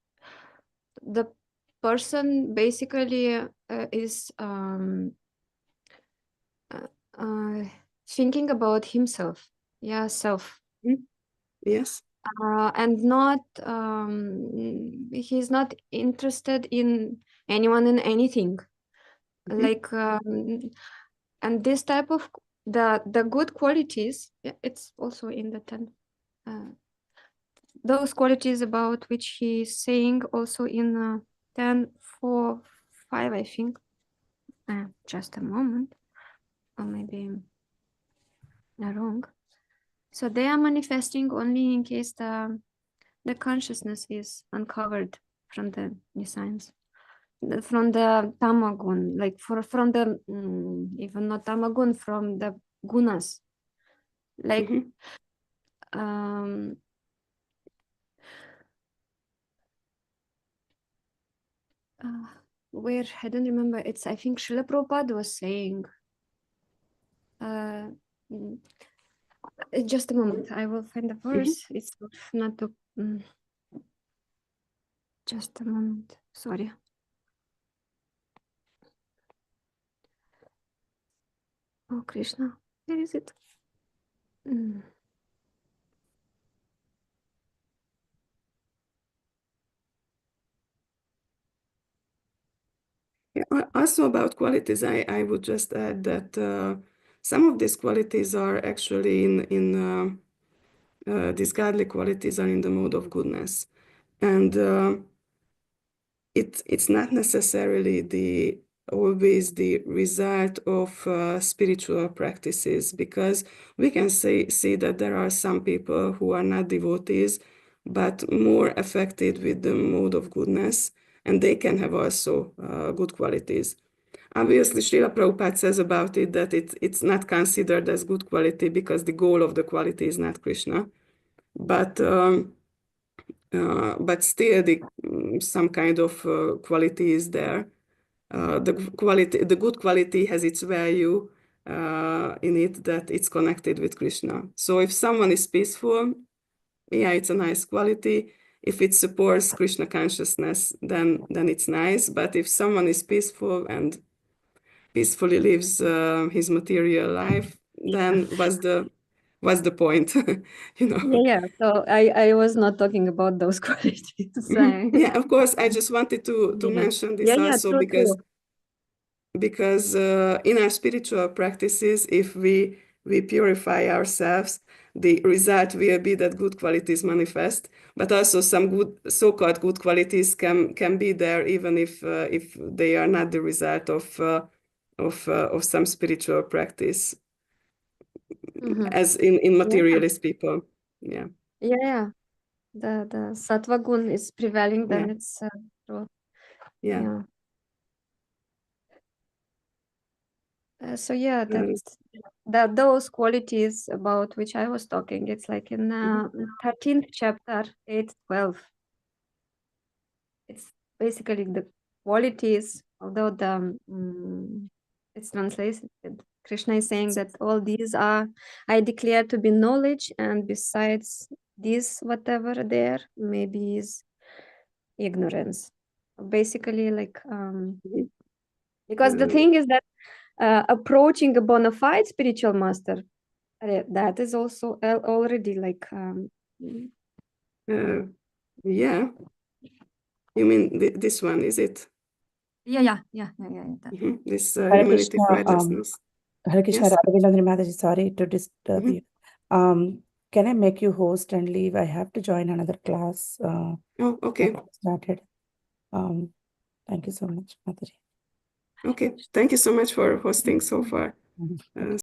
[SPEAKER 6] the person basically is thinking about himself, self.
[SPEAKER 2] Yes.
[SPEAKER 6] And not he's not interested in anyone and anything. Like and this type of the good qualities, it's also in the 10. Those qualities about which he's saying also in 10:4:5, I think. Just a moment, or maybe I'm wrong. So they are manifesting only in case the consciousness is uncovered from the signs, from the tamagun, like from the even not tamagun, from the gunas, like where I don't remember. It's, I think Srila Prabhupada was saying. Just a moment, I will find the verse. It's not to. Just a moment. Sorry. Oh Krishna, where is it?
[SPEAKER 2] Yeah, also about qualities, I would just add that some of these qualities are actually in these godly qualities are in the mode of goodness, and it's not necessarily always the result of spiritual practices, because we can see that there are some people who are not devotees but more affected with the mode of goodness, and they can have also good qualities. Obviously, Srila Prabhupada says about it that it's not considered as good quality because the goal of the quality is not Krishna, but still some kind of quality is there. The good quality has its value in it, that it's connected with Krishna. So if someone is peaceful, yeah, it's a nice quality. If it supports Krishna consciousness, then it's nice. But if someone is peaceful and peacefully lives his material life, then what's the what's the point? You know.
[SPEAKER 6] Yeah. So I was not talking about those qualities.
[SPEAKER 2] Yeah, of course. I just wanted to
[SPEAKER 6] Yeah.
[SPEAKER 2] mention this
[SPEAKER 6] Yeah,
[SPEAKER 2] also
[SPEAKER 6] true.
[SPEAKER 2] because in our spiritual practices, if we purify ourselves, the result will be that good qualities manifest, but also some good so-called good qualities can be there even if they are not the result of some spiritual practice, as in materialist people. Yeah.
[SPEAKER 6] Yeah. The sattva gun is prevailing, then
[SPEAKER 2] Yeah.
[SPEAKER 6] it's true.
[SPEAKER 2] Yeah.
[SPEAKER 6] So yeah, that those qualities about which I was talking, it's like in 13th chapter, 8-12. It's basically the qualities, although it's translated. Krishna is saying that all these are, I declare to be knowledge, and besides this, whatever there maybe is ignorance. Basically, like because the thing is that approaching a bona fide spiritual master, that is also already like
[SPEAKER 2] Yeah. You mean this one, is it?
[SPEAKER 6] yeah.
[SPEAKER 2] This
[SPEAKER 1] Hare
[SPEAKER 2] humanity
[SPEAKER 1] Krishna,
[SPEAKER 2] righteousness.
[SPEAKER 1] Hare Krishna,
[SPEAKER 2] Yes.
[SPEAKER 1] Radha Vinodini Mataji, sorry to disturb you. Can I make you host and leave? I have to join another class.
[SPEAKER 2] Oh, okay.
[SPEAKER 1] Started. Thank you so much, Mataji.
[SPEAKER 2] Okay. Thank you so much for hosting so far.